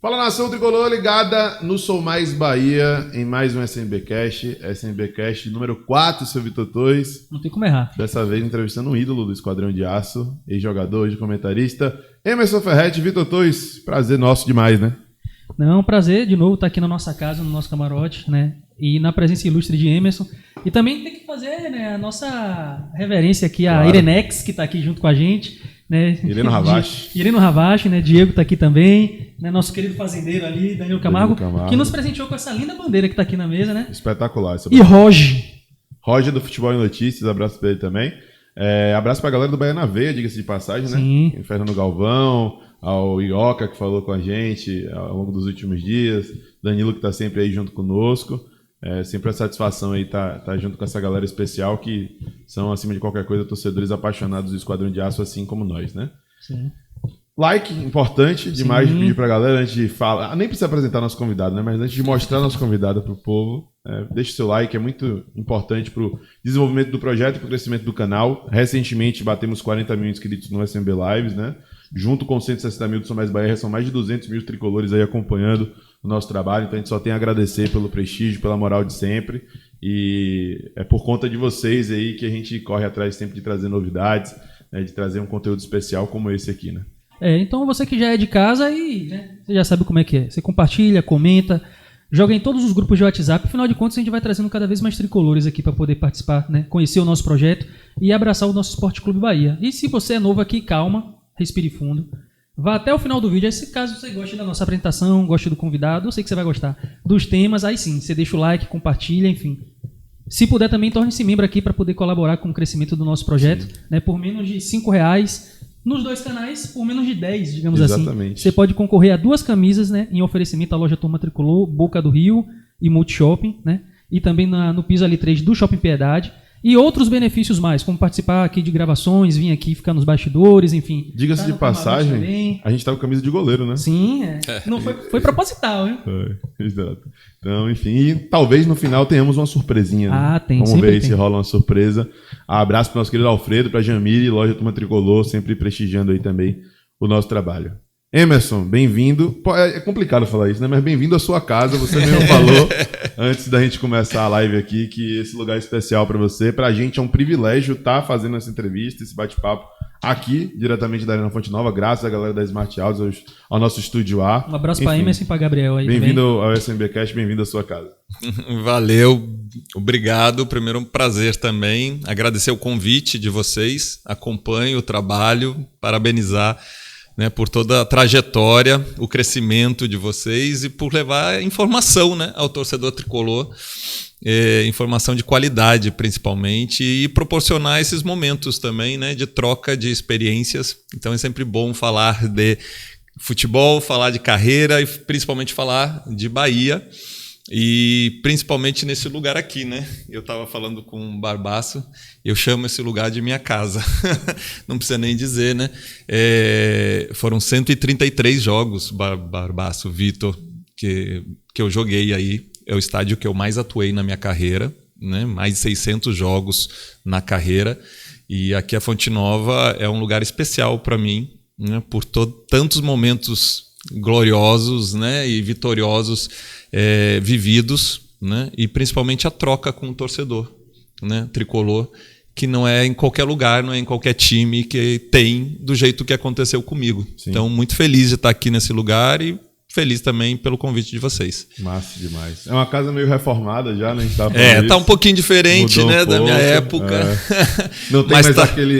Fala, nação tricolor ligada no Sou Mais Bahia, em mais um SMBcast, SMBcast número 4, seu Vitor Torres. Não tem como errar. Dessa vez entrevistando um ídolo do Esquadrão de Aço, ex-jogador, hoje comentarista, Emerson Ferretti. Vitor Torres, prazer nosso demais, né? Não, prazer de novo estar aqui na nossa casa, no nosso camarote, né? E na presença ilustre de Emerson. E também tem que fazer, né, a nossa reverência aqui, a Irenex, que está aqui junto com a gente. Né? Ireno Ravache, né? Diego está aqui também, né? Nosso querido fazendeiro ali, Danilo Camargo, que nos presenteou com essa linda bandeira que está aqui na mesa, né? Espetacular. E Roger do Futebol e Notícias, abraço para ele também. Abraço para a galera do Bahia na Veia, diga-se de passagem, Sim. né? Fernando Galvão, ao Ioca, que falou com a gente ao longo dos últimos dias, Danilo, que está sempre aí junto conosco. Sempre a satisfação aí tá junto com essa galera especial que são, acima de qualquer coisa, torcedores apaixonados do Esquadrão de Aço, assim como nós, né? Sim. Like, importante demais de pedir pra galera, antes de falar, nem precisa apresentar nosso convidado, né? Mas antes de mostrar nosso convidado pro povo, deixe seu like, é muito importante pro desenvolvimento do projeto e pro crescimento do canal. Recentemente batemos 40 mil inscritos no SMB Lives, né? Junto com 160 mil do Sou Mais Bahia, são mais de 200 mil tricolores aí acompanhando o nosso trabalho, então a gente só tem a agradecer pelo prestígio, pela moral de sempre, e é por conta de vocês aí que a gente corre atrás sempre de trazer novidades, né, de trazer um conteúdo especial como esse aqui, né? Então você que já é de casa e, né, você já sabe como é que é. Você compartilha, comenta, joga em todos os grupos de WhatsApp. Afinal de contas, a gente vai trazendo cada vez mais tricolores aqui para poder participar, né, conhecer o nosso projeto e abraçar o nosso Esporte Clube Bahia. E se você é novo aqui, calma, respire fundo. Vá até o final do vídeo. Se caso você goste da nossa apresentação, goste do convidado, eu sei que você vai gostar dos temas, aí sim, você deixa o like, compartilha, enfim. Se puder também, torne-se membro aqui para poder colaborar com o crescimento do nosso projeto, né, por menos de R$5 nos dois canais, por menos de 10, digamos Exatamente. assim. Você pode concorrer a 2 camisas, né, em oferecimento à loja Turma Tricolor, Boca do Rio e Multishopping, né, e também no piso ali 3 do Shopping Piedade. E outros benefícios mais, como participar aqui de gravações, vir aqui ficar nos bastidores, enfim. Diga-se de passagem, a gente tá com camisa de goleiro, né? Sim, não foi proposital, hein? Exato. Então, enfim, e talvez no final tenhamos uma surpresinha, né? Tem. Vamos ver se rola uma surpresa. Abraço pro nosso querido Alfredo, pra Jamile, loja Turma Tricolor, sempre prestigiando aí também o nosso trabalho. Emerson, bem-vindo. É complicado falar isso, né? Mas bem-vindo à sua casa. Você mesmo falou, antes da gente começar a live aqui, que esse lugar é especial para você. Pra gente é um privilégio estar fazendo essa entrevista, esse bate-papo aqui, diretamente da Arena Fonte Nova, graças à galera da Smart Audios, ao nosso Estúdio A. Um abraço para Emerson e para Gabriel aí. Bem-vindo ao SMBcast, bem-vindo à sua casa. Valeu, obrigado. Primeiro, um prazer também. Agradecer o convite de vocês. Acompanho o trabalho, parabenizar, né, por toda a trajetória, o crescimento de vocês e por levar informação, né, ao torcedor tricolor, informação de qualidade principalmente, e proporcionar esses momentos também, né, de troca de experiências. Então é sempre bom falar de futebol, falar de carreira e principalmente falar de Bahia. E principalmente nesse lugar aqui, né? Eu estava falando com o Barbaço, eu chamo esse lugar de minha casa. Não precisa nem dizer, né? Foram 133 jogos, Barbaço, Vitor, que eu joguei aí. É o estádio que eu mais atuei na minha carreira, né? Mais de 600 jogos na carreira. E aqui a Fonte Nova é um lugar especial para mim, né? Por tantos momentos gloriosos, né, e vitoriosos vividos, né, e principalmente a troca com o torcedor, né, tricolor, que não é em qualquer lugar, não é em qualquer time que tem do jeito que aconteceu comigo. Sim. Então, muito feliz de estar aqui nesse lugar e feliz também pelo convite de vocês. Massa demais. É uma casa meio reformada já, né? A gente tava falando tá um pouquinho diferente, né, da minha época. Não tem mais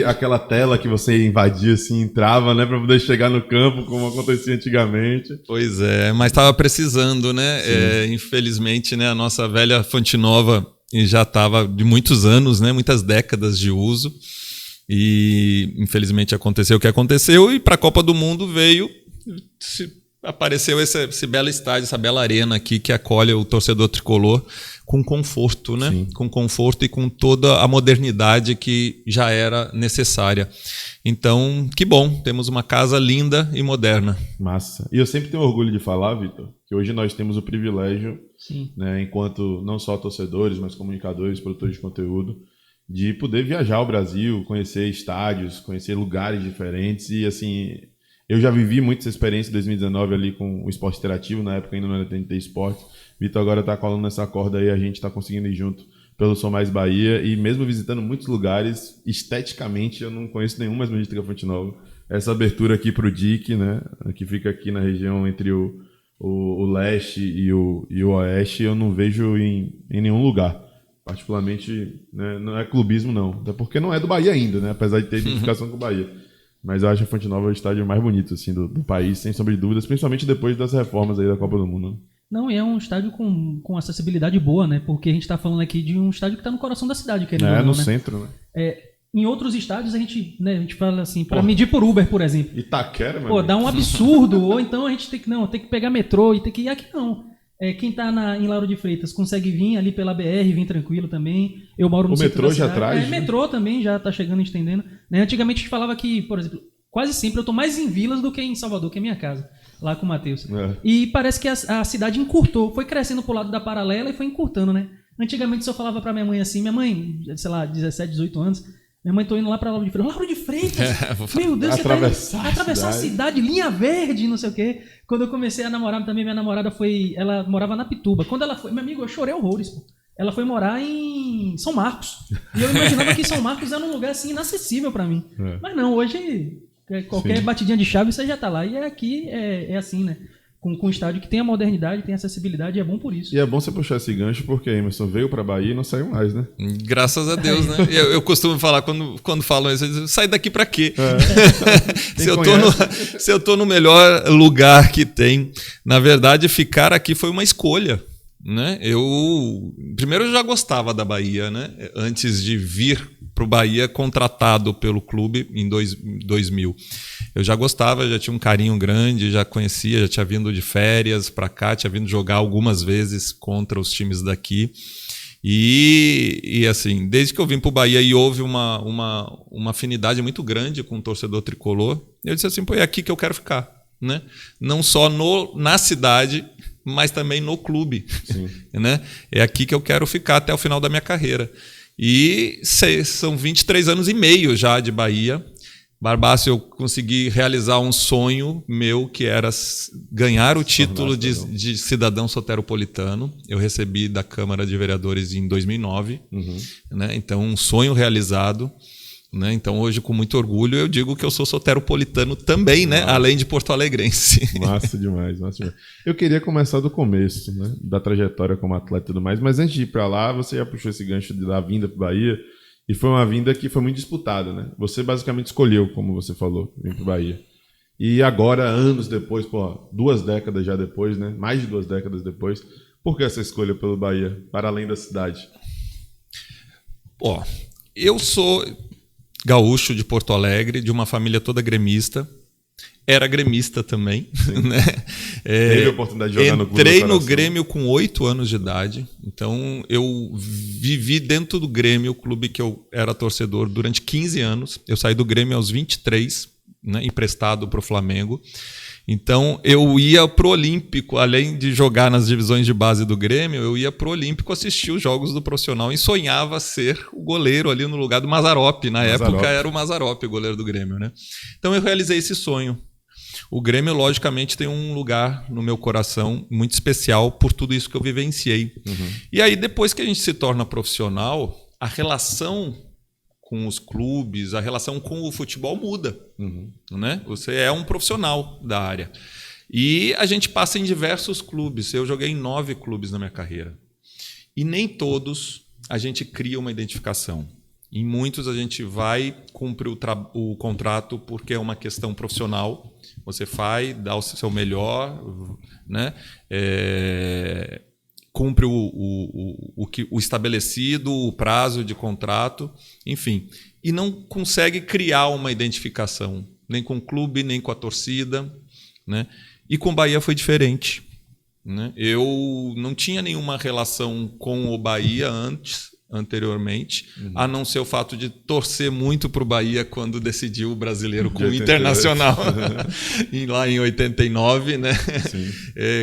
aquela tela que você invadia, assim, entrava, né, para poder chegar no campo, como acontecia antigamente. Pois é, mas estava precisando, né? Infelizmente, né, a nossa velha Fonte Nova já estava de muitos anos, né, muitas décadas de uso. E infelizmente aconteceu o que aconteceu, e para a Copa do Mundo apareceu esse belo estádio, essa bela arena aqui que acolhe o torcedor tricolor com conforto, né? Sim. Com conforto e com toda a modernidade que já era necessária. Então, que bom, temos uma casa linda e moderna. Massa. E eu sempre tenho orgulho de falar, Vitor, que hoje nós temos o privilégio, né, enquanto não só torcedores, mas comunicadores, produtores de conteúdo, de poder viajar ao Brasil, conhecer estádios, conhecer lugares diferentes e, assim, Eu já vivi muito essa experiência em 2019 ali com o esporte interativo, na época ainda não era TNT Esportes. Vitor agora tá colando nessa corda aí, a gente tá conseguindo ir junto pelo Sou Mais Bahia, e mesmo visitando muitos lugares, esteticamente eu não conheço nenhum mais bonito que a Fonte Nova. Essa abertura aqui pro DIC, né, que fica aqui na região entre o leste e o oeste, eu não vejo em nenhum lugar. Particularmente, né, não é clubismo não, até porque não é do Bahia ainda, né, apesar de ter identificação com o Bahia. Mas eu acho a Fonte Nova o estádio mais bonito assim, do país, sem sombra de dúvidas, principalmente depois das reformas aí da Copa do Mundo. Né? Não, e é um estádio com acessibilidade boa, né? Porque a gente está falando aqui de um estádio que está no coração da cidade, querendo ou não, no né? centro, né? Em outros estádios a gente fala assim, para medir por Uber, por exemplo. Itaquera, mano. Pô, dá um absurdo. Ou então a gente tem que pegar metrô e tem que ir aqui não. Quem tá em Lauro de Freitas consegue vir ali pela BR, vir tranquilo também. Eu moro no centro da cidade. O metrô já traz? Metrô também já tá chegando, estendendo. Né? Antigamente a gente falava que, por exemplo, quase sempre eu tô mais em Vilas do que em Salvador, que é minha casa. Lá com o Matheus. E parece que a cidade encurtou. Foi crescendo pro lado da paralela e foi encurtando, né? Antigamente se eu falava pra minha mãe assim, minha mãe, sei lá, 17, 18 anos, minha mãe tô indo lá pra Lauro de Freitas. Lauro de Freitas? Meu Deus, você tá atravessar a cidade, linha verde, não sei o quê. Quando eu comecei a namorar também, minha namorada ela morava na Pituba. Quando ela foi, meu amigo, eu chorei horrores, pô. Ela foi morar em São Marcos. E eu imaginava que São Marcos era um lugar assim inacessível pra mim. Mas não, hoje qualquer batidinha de chave você já tá lá. E aqui é assim, né? Com um estádio que tem a modernidade, tem a acessibilidade, e é bom por isso. E é bom você puxar esse gancho porque Emerson veio pra Bahia e não saiu mais, né? Graças a Deus, né? Eu costumo falar, quando falam isso, eu digo, sai daqui pra quê? Se eu tô no melhor lugar que tem. Na verdade, ficar aqui foi uma escolha. Né? Primeiro eu já gostava da Bahia, né? Antes de vir para o Bahia contratado pelo clube em 2000. Eu já gostava, já tinha um carinho grande, já conhecia, já tinha vindo de férias para cá, tinha vindo jogar algumas vezes contra os times daqui. E assim, desde que eu vim para o Bahia e houve uma afinidade muito grande com o torcedor tricolor, eu disse assim, pô, é aqui que eu quero ficar. Né? Não só na cidade, mas também no clube. Né? É aqui que eu quero ficar até o final da minha carreira. E são 23 anos e meio já de Bahia. Barbácio, eu consegui realizar um sonho meu, que era ganhar o título de cidadão soteropolitano. Eu recebi da Câmara de Vereadores em 2009. Né? Então, um sonho realizado. Né? Então, hoje, com muito orgulho, eu digo que eu sou soteropolitano também, né? Além de porto-alegrense. Massa demais, massa demais. Eu queria começar do começo, né? Da trajetória como atleta e tudo mais, mas antes de ir para lá, você já puxou esse gancho da vinda para Bahia, e foi uma vinda que foi muito disputada, né? Você basicamente escolheu, como você falou, vir para Bahia. E agora, anos depois, 2 décadas já depois, né? Mais de 2 décadas depois, por que essa escolha pelo Bahia, para além da cidade? Eu sou gaúcho de Porto Alegre, de uma família toda gremista. Era gremista também. Né? Teve a oportunidade de jogar no clube. Entrei no Grêmio com 8 anos de idade. Então, eu vivi dentro do Grêmio, o clube que eu era torcedor, durante 15 anos. Eu saí do Grêmio aos 23, né, emprestado para o Flamengo. Então, eu ia pro Olímpico, além de jogar nas divisões de base do Grêmio, eu ia pro Olímpico assistir os jogos do profissional e sonhava ser o goleiro ali no lugar do Mazzaropi. Na época era o Mazzaropi, o goleiro do Grêmio, né? Então, eu realizei esse sonho. O Grêmio, logicamente, tem um lugar no meu coração muito especial por tudo isso que eu vivenciei. E aí, depois que a gente se torna profissional, a relação com os clubes, a relação com o futebol muda. Né? Você é um profissional da área. E a gente passa em diversos clubes. Eu joguei em 9 clubes na minha carreira. E nem todos a gente cria uma identificação. Em muitos a gente vai cumprir o contrato porque é uma questão profissional. Você vai, dá o seu melhor, né? Cumpre o estabelecido, o prazo de contrato, enfim. E não consegue criar uma identificação, nem com o clube, nem com a torcida. Né? E com o Bahia foi diferente. Né? Eu não tinha nenhuma relação com o Bahia anteriormente, a não ser o fato de torcer muito para o Bahia quando decidiu o brasileiro com o Internacional, lá em 89, né?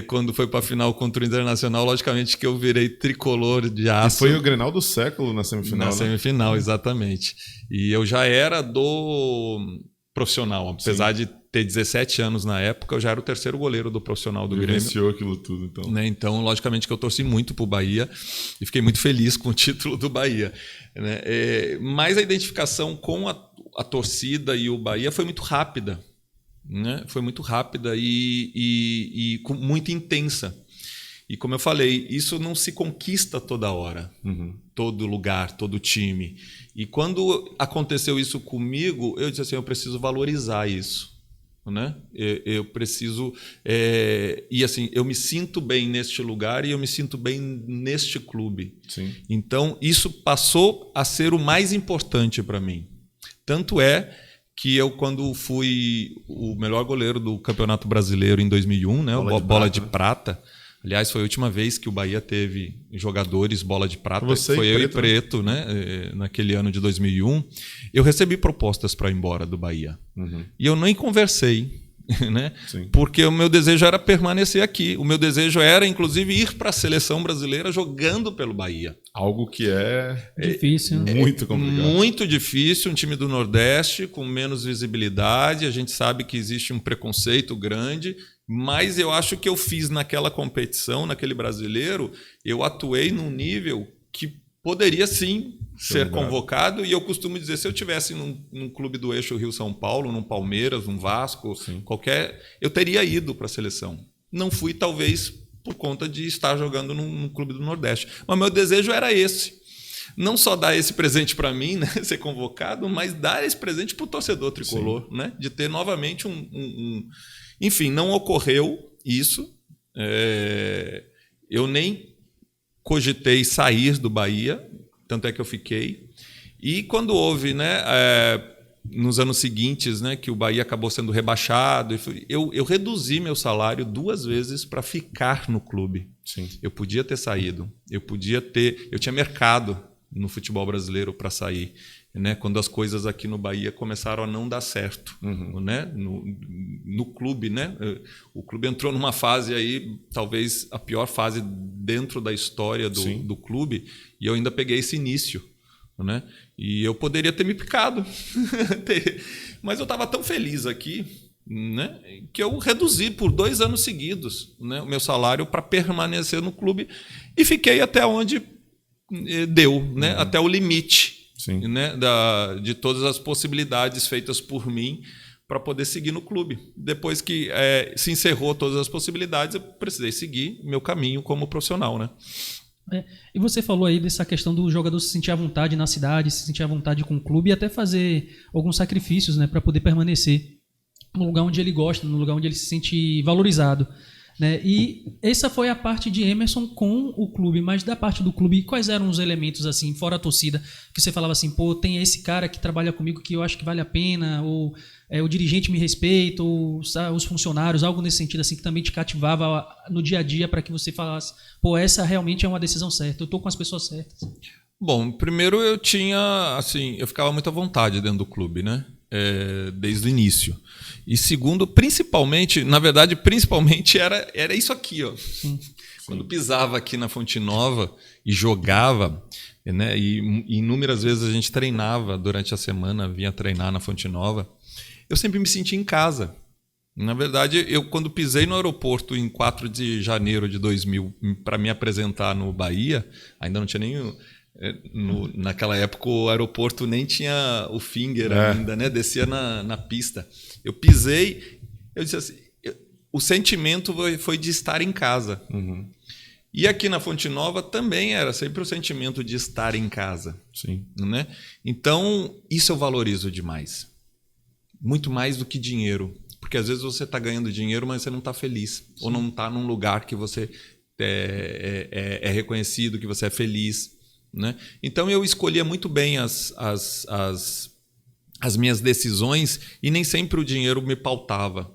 Quando foi para a final contra o Internacional, logicamente que eu virei tricolor de aço. E foi o Grenal do século na semifinal. Na semifinal, exatamente. E eu já era do profissional, apesar de ter 17 anos na época, eu já era o terceiro goleiro do profissional do Grêmio. Vivenciou aquilo tudo, então. Né? Então, logicamente que eu torci muito pro Bahia e fiquei muito feliz com o título do Bahia. Né? Mas a identificação com a torcida e o Bahia foi muito rápida. Né? Foi muito rápida e muito intensa. E como eu falei, isso não se conquista toda hora, todo lugar, todo time. E quando aconteceu isso comigo, eu disse assim, eu preciso valorizar isso. Né? Eu preciso... e assim, eu me sinto bem neste lugar e eu me sinto bem neste clube. Sim. Então, isso passou a ser o mais importante para mim. Tanto é que eu, quando fui o melhor goleiro do Campeonato Brasileiro em 2001, né, bola de prata. Aliás, foi a última vez que o Bahia teve jogadores bola de prata. Foi eu e Preto, né? Naquele ano de 2001. Eu recebi propostas para ir embora do Bahia. E eu nem conversei, né? Porque o meu desejo era permanecer aqui. O meu desejo era, inclusive, ir para a seleção brasileira jogando pelo Bahia. Algo que é difícil, né? Muito complicado. Muito difícil, um time do Nordeste com menos visibilidade. A gente sabe que existe um preconceito grande. Mas eu acho que eu fiz naquela competição, naquele brasileiro, eu atuei num nível que poderia sim ser convocado. E eu costumo dizer, se eu tivesse num clube do eixo Rio-São Paulo, num Palmeiras, num Vasco, qualquer, eu teria ido para a seleção. Não fui, talvez, por conta de estar jogando num clube do Nordeste. Mas meu desejo era esse. Não só dar esse presente para mim, né, ser convocado, mas dar esse presente para o torcedor tricolor, né, de ter novamente Enfim, não ocorreu isso. Eu nem cogitei sair do Bahia, tanto é que eu fiquei. E quando houve, né, nos anos seguintes, né, que o Bahia acabou sendo rebaixado, eu reduzi meu salário 2 vezes para ficar no clube. Sim. Eu podia ter saído, eu tinha mercado no futebol brasileiro para sair. Né, quando as coisas aqui no Bahia começaram a não dar certo, né, no clube, né, o clube entrou numa fase aí, talvez a pior fase dentro da história do clube, e eu ainda peguei esse início, né, e eu poderia ter me picado, mas eu estava tão feliz aqui, né, que eu reduzi por 2 anos seguidos, né, o meu salário para permanecer no clube e fiquei até onde deu, né, até o limite. Né, de todas as possibilidades feitas por mim para poder seguir no clube. Depois que se encerrou todas as possibilidades, eu precisei seguir meu caminho como profissional. Né? E você falou aí dessa questão do jogador se sentir à vontade na cidade, se sentir à vontade com o clube e até fazer alguns sacrifícios, né, para poder permanecer no lugar onde ele gosta, no lugar onde ele se sente valorizado. Né? E essa foi a parte de Emerson com o clube, mas da parte do clube, quais eram os elementos, assim, fora a torcida, que você falava assim, pô, tem esse cara que trabalha comigo que eu acho que vale a pena, ou o dirigente me respeita, ou os funcionários, algo nesse sentido, assim, que também te cativava no dia a dia para que você falasse, pô, essa realmente é uma decisão certa, eu tô com as pessoas certas. Bom, primeiro eu ficava muito à vontade dentro do clube, né? Desde o início. E segundo, principalmente era isso aqui, ó. Quando pisava aqui na Fonte Nova e jogava, né, e inúmeras vezes a gente treinava durante a semana, vinha treinar na Fonte Nova, eu sempre me sentia em casa. Na verdade, eu quando pisei no aeroporto em 4 de janeiro de 2000 para me apresentar no Bahia, ainda não tinha nem... naquela época o aeroporto nem tinha o finger ainda, né? Descia na pista. Eu pisei, eu disse assim, o sentimento foi de estar em casa. E aqui na Fonte Nova também era sempre o sentimento de estar em casa. Sim. Né? Então, isso eu valorizo demais. Muito mais do que dinheiro. Porque às vezes você está ganhando dinheiro, mas você não está feliz. Sim. Ou não está num lugar que você é reconhecido, que você é feliz. Né? Então eu escolhia muito bem as minhas decisões e nem sempre o dinheiro me pautava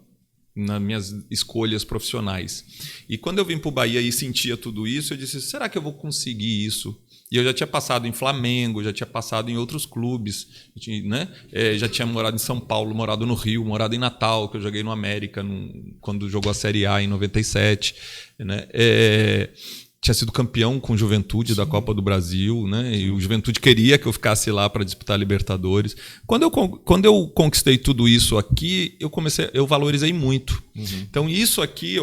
nas minhas escolhas profissionais. E quando eu vim para o Bahia e sentia tudo isso, eu disse, será que eu vou conseguir isso? E eu já tinha passado em Flamengo, já tinha passado em outros clubes, né? Já tinha morado em São Paulo, morado no Rio, morado em Natal, que eu joguei no América quando jogou a Série A em 97. Né? tinha sido campeão com o Juventude da Copa do Brasil, né? E o Juventude queria que eu ficasse lá para disputar a Libertadores. Quando eu conquistei tudo isso aqui, eu valorizei muito. Então isso aqui,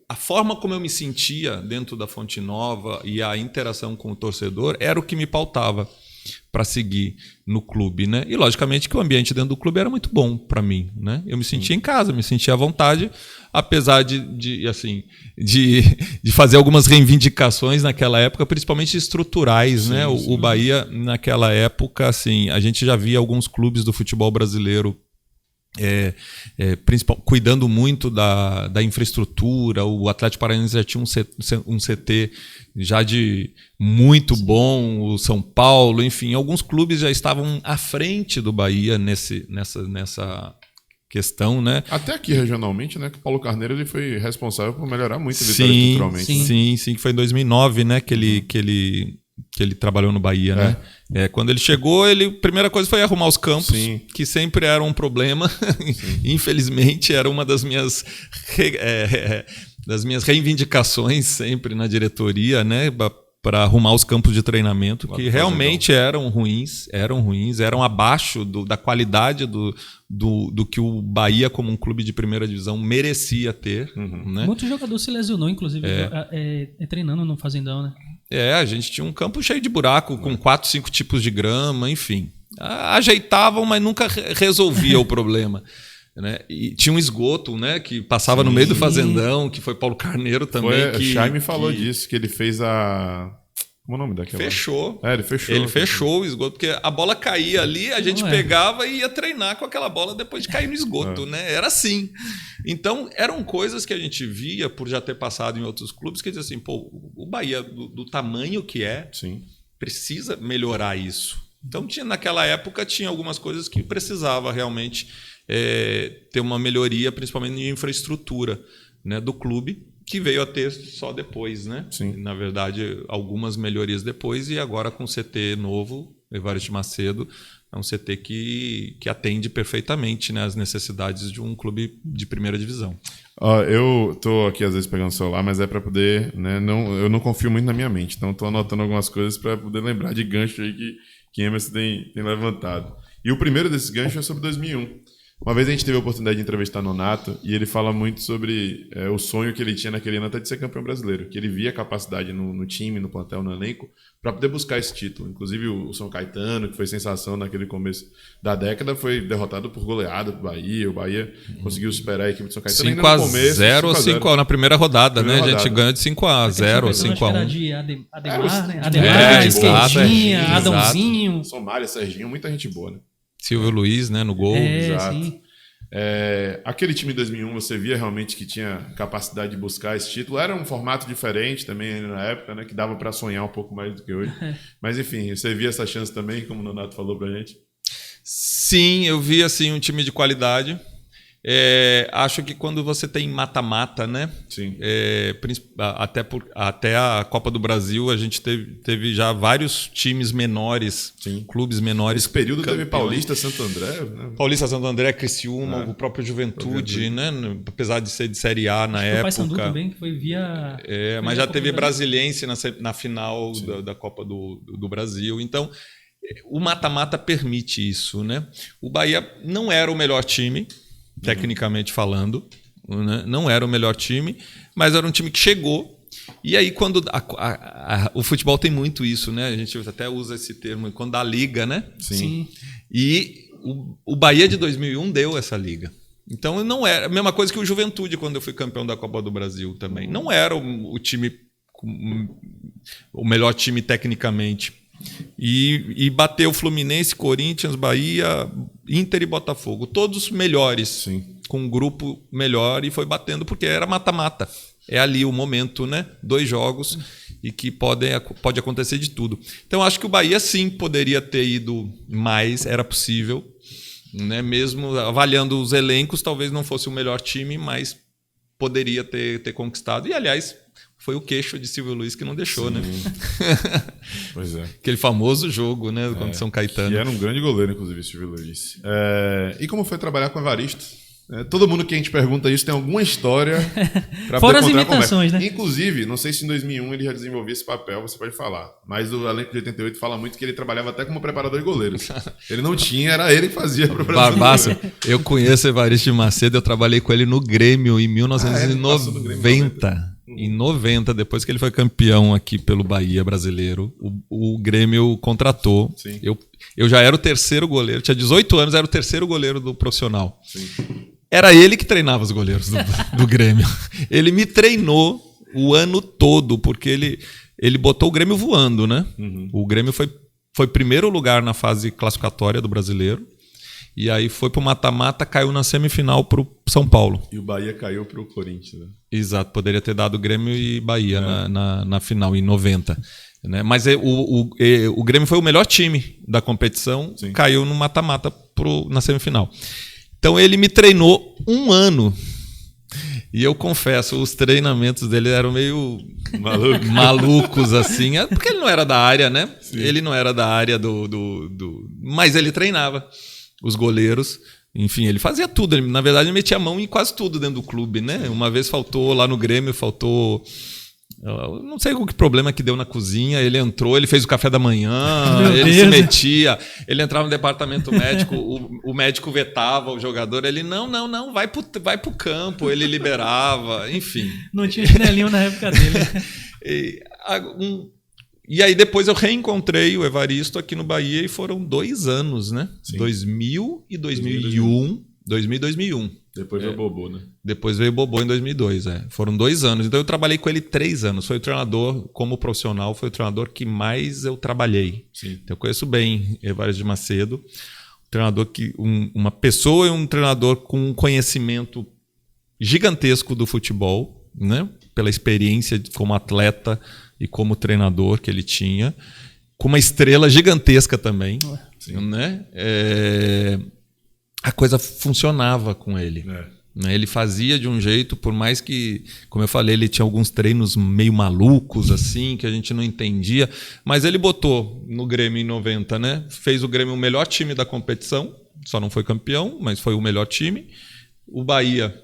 a forma como eu me sentia dentro da Fonte Nova e a interação com o torcedor era o que me pautava para seguir no clube, né? E logicamente que o ambiente dentro do clube era muito bom para mim, né? Eu me sentia em casa, me sentia à vontade, apesar de fazer algumas reivindicações naquela época, principalmente estruturais, né? O Bahia naquela época, assim, a gente já via alguns clubes do futebol brasileiro cuidando muito da infraestrutura. O Atlético Paranaense já tinha um CT já de muito bom, o São Paulo, enfim, alguns clubes já estavam à frente do Bahia nessa questão, né? Até aqui regionalmente, né? Que o Paulo Carneiro ele foi responsável por melhorar muito a Vitória estruturalmente. Sim, que foi em 2009, né? Que ele trabalhou no Bahia, né? Quando ele chegou, a primeira coisa foi arrumar os campos, que sempre era um problema. Infelizmente, era uma das minhas reivindicações sempre na diretoria, né? Para arrumar os campos de treinamento, que realmente eram ruins, eram abaixo da qualidade do que o Bahia, como um clube de primeira divisão, merecia ter. Né? Muito jogador se lesionou, inclusive, treinando no Fazendão, né? A gente tinha um campo cheio de buraco, com 4, 5 tipos de grama, enfim. Ajeitavam, mas nunca resolvia o problema. Né? E tinha um esgoto, né, que passava no meio do Fazendão, que foi Paulo Carneiro também. O Jaime falou disso, que ele fez como é o nome daquela? Fechou. Ele fechou. Ele fechou o esgoto, porque a bola caía ali, a gente pegava e ia treinar com aquela bola depois de cair no esgoto, né? Era assim. Então, eram coisas que a gente via, por já ter passado em outros clubes, que dizia assim, o Bahia, do tamanho que precisa melhorar isso. Então, naquela época, tinha algumas coisas que precisava realmente ter uma melhoria, principalmente em infraestrutura, né, do clube, que veio a ter só depois, né? Na verdade, algumas melhorias depois, e agora com o CT novo, Evaristo Macedo, é um CT que atende perfeitamente, né, as necessidades de um clube de primeira divisão. Eu tô aqui às vezes pegando o celular, mas é para poder, né, eu não confio muito na minha mente, então tô anotando algumas coisas para poder lembrar de gancho aí que Emerson tem levantado. E o primeiro desses ganchos é sobre 2001. Uma vez a gente teve a oportunidade de entrevistar Nonato e ele fala muito sobre o sonho que ele tinha naquele ano até de ser campeão brasileiro, que ele via capacidade no time, no plantel, no elenco, para poder buscar esse título. Inclusive o São Caetano, que foi sensação naquele começo da década, foi derrotado por goleada do Bahia. O Bahia conseguiu superar a equipe do São Caetano 5-0 ou 5-0 na primeira rodada, né? A gente ganhou de 5-0 ou 5-1. Era de Ademar, né? Ademar, Esquerdinha, Adãozinho. Somália, Serginho, muita gente boa, né? Silvio Luiz, né, no gol. Exato. Sim. Aquele time de 2001, você via realmente que tinha capacidade de buscar esse título. Era um formato diferente também na época, né, que dava para sonhar um pouco mais do que hoje. Mas enfim, você via essa chance também, como o Nonato falou pra gente? Sim, eu vi assim, um time de qualidade. Acho que quando você tem mata-mata, né? Sim. Até a Copa do Brasil, a gente teve já vários times menores, clubes menores. Esse período teve Paulista, Santo André, né? Paulista, Santo André, Criciúma, o próprio Juventude, né? Apesar de ser de Série A na época. O Paysandu também, que foi via. Mas já teve Brasiliense na final da Copa do Brasil. Então, o mata-mata permite isso, né? O Bahia não era o melhor time, tecnicamente falando, né? Não era o melhor time, mas era um time que chegou. E aí, quando o futebol tem muito isso, né? A gente até usa esse termo, quando dá liga, né? Sim. E o Bahia de 2001 deu essa liga. Então, não era a mesma coisa que o Juventude, quando eu fui campeão da Copa do Brasil também. Não era o time, o melhor time tecnicamente. E bateu Fluminense, Corinthians, Bahia, Inter e Botafogo. Todos melhores, com um grupo melhor, e foi batendo porque era mata-mata. É ali o momento, né? 2 jogos e que pode acontecer de tudo. Então, acho que o Bahia sim poderia ter ido mais, era possível, né? Mesmo avaliando os elencos, talvez não fosse o melhor time, mas poderia ter conquistado. E, aliás, foi o queixo de Silvio Luiz que não deixou, né? Pois é. Aquele famoso jogo, né? Contra São Caetano. E era um grande goleiro, inclusive, Silvio Luiz. E como foi trabalhar com o Evaristo? Todo mundo que a gente pergunta isso tem alguma história para Fora as imitações, né? Inclusive, não sei se em 2001 ele já desenvolvia esse papel, você pode falar. Mas o elenco de 88 fala muito que ele trabalhava até como preparador de goleiros. Ele não tinha, era ele que fazia a preparação Barbaça, eu conheço Evaristo de Macedo, eu trabalhei com ele no Grêmio em 1990. Em 90, depois que ele foi campeão aqui pelo Bahia brasileiro, o Grêmio contratou. Sim. Eu já era o terceiro goleiro, tinha 18 anos, era o terceiro goleiro do profissional. Sim. Era ele que treinava os goleiros do Grêmio. Ele me treinou o ano todo, porque ele botou o Grêmio voando, né? Uhum. O Grêmio foi primeiro lugar na fase classificatória do brasileiro. E aí foi pro mata-mata, caiu na semifinal pro São Paulo. E o Bahia caiu pro Corinthians, né? Exato, poderia ter dado Grêmio e Bahia na final, em 90. Né? Mas o Grêmio foi o melhor time da competição, Sim. caiu no mata-mata na semifinal. Então ele me treinou um ano. E eu confesso, os treinamentos dele eram meio malucos, assim. Porque ele não era da área, né? Sim. Ele não era da área mas ele treinava os goleiros. Enfim, ele fazia tudo. Ele, na verdade, ele metia a mão em quase tudo dentro do clube, né? Uma vez faltou lá no Grêmio, não sei o que problema que deu na cozinha. Ele entrou, ele fez o café da manhã, ele se metia, ele entrava no departamento médico, o médico vetava o jogador, ele não, vai pro campo, ele liberava, enfim. Não tinha chinelinho na época dele. E aí depois eu reencontrei o Evaristo aqui no Bahia e foram 2 anos, né? Sim. 2000 e 2001. 2000 e 2001. Depois veio o Bobô, né? Depois veio o Bobô em 2002, Foram 2 anos. Então eu trabalhei com ele 3 anos. Foi o treinador, como profissional, foi o treinador que mais eu trabalhei. Sim. Então eu conheço bem Evaristo de Macedo. Um treinador uma pessoa e um treinador com um conhecimento gigantesco do futebol, né? Pela experiência como atleta e como treinador que ele tinha. Com uma estrela gigantesca também. Sim. Né? A coisa funcionava com ele. Ele fazia de um jeito, por mais que, como eu falei, ele tinha alguns treinos meio malucos, assim, que a gente não entendia, mas ele botou no Grêmio em 90, né? Fez o Grêmio o melhor time da competição, só não foi campeão, mas foi o melhor time. O Bahia,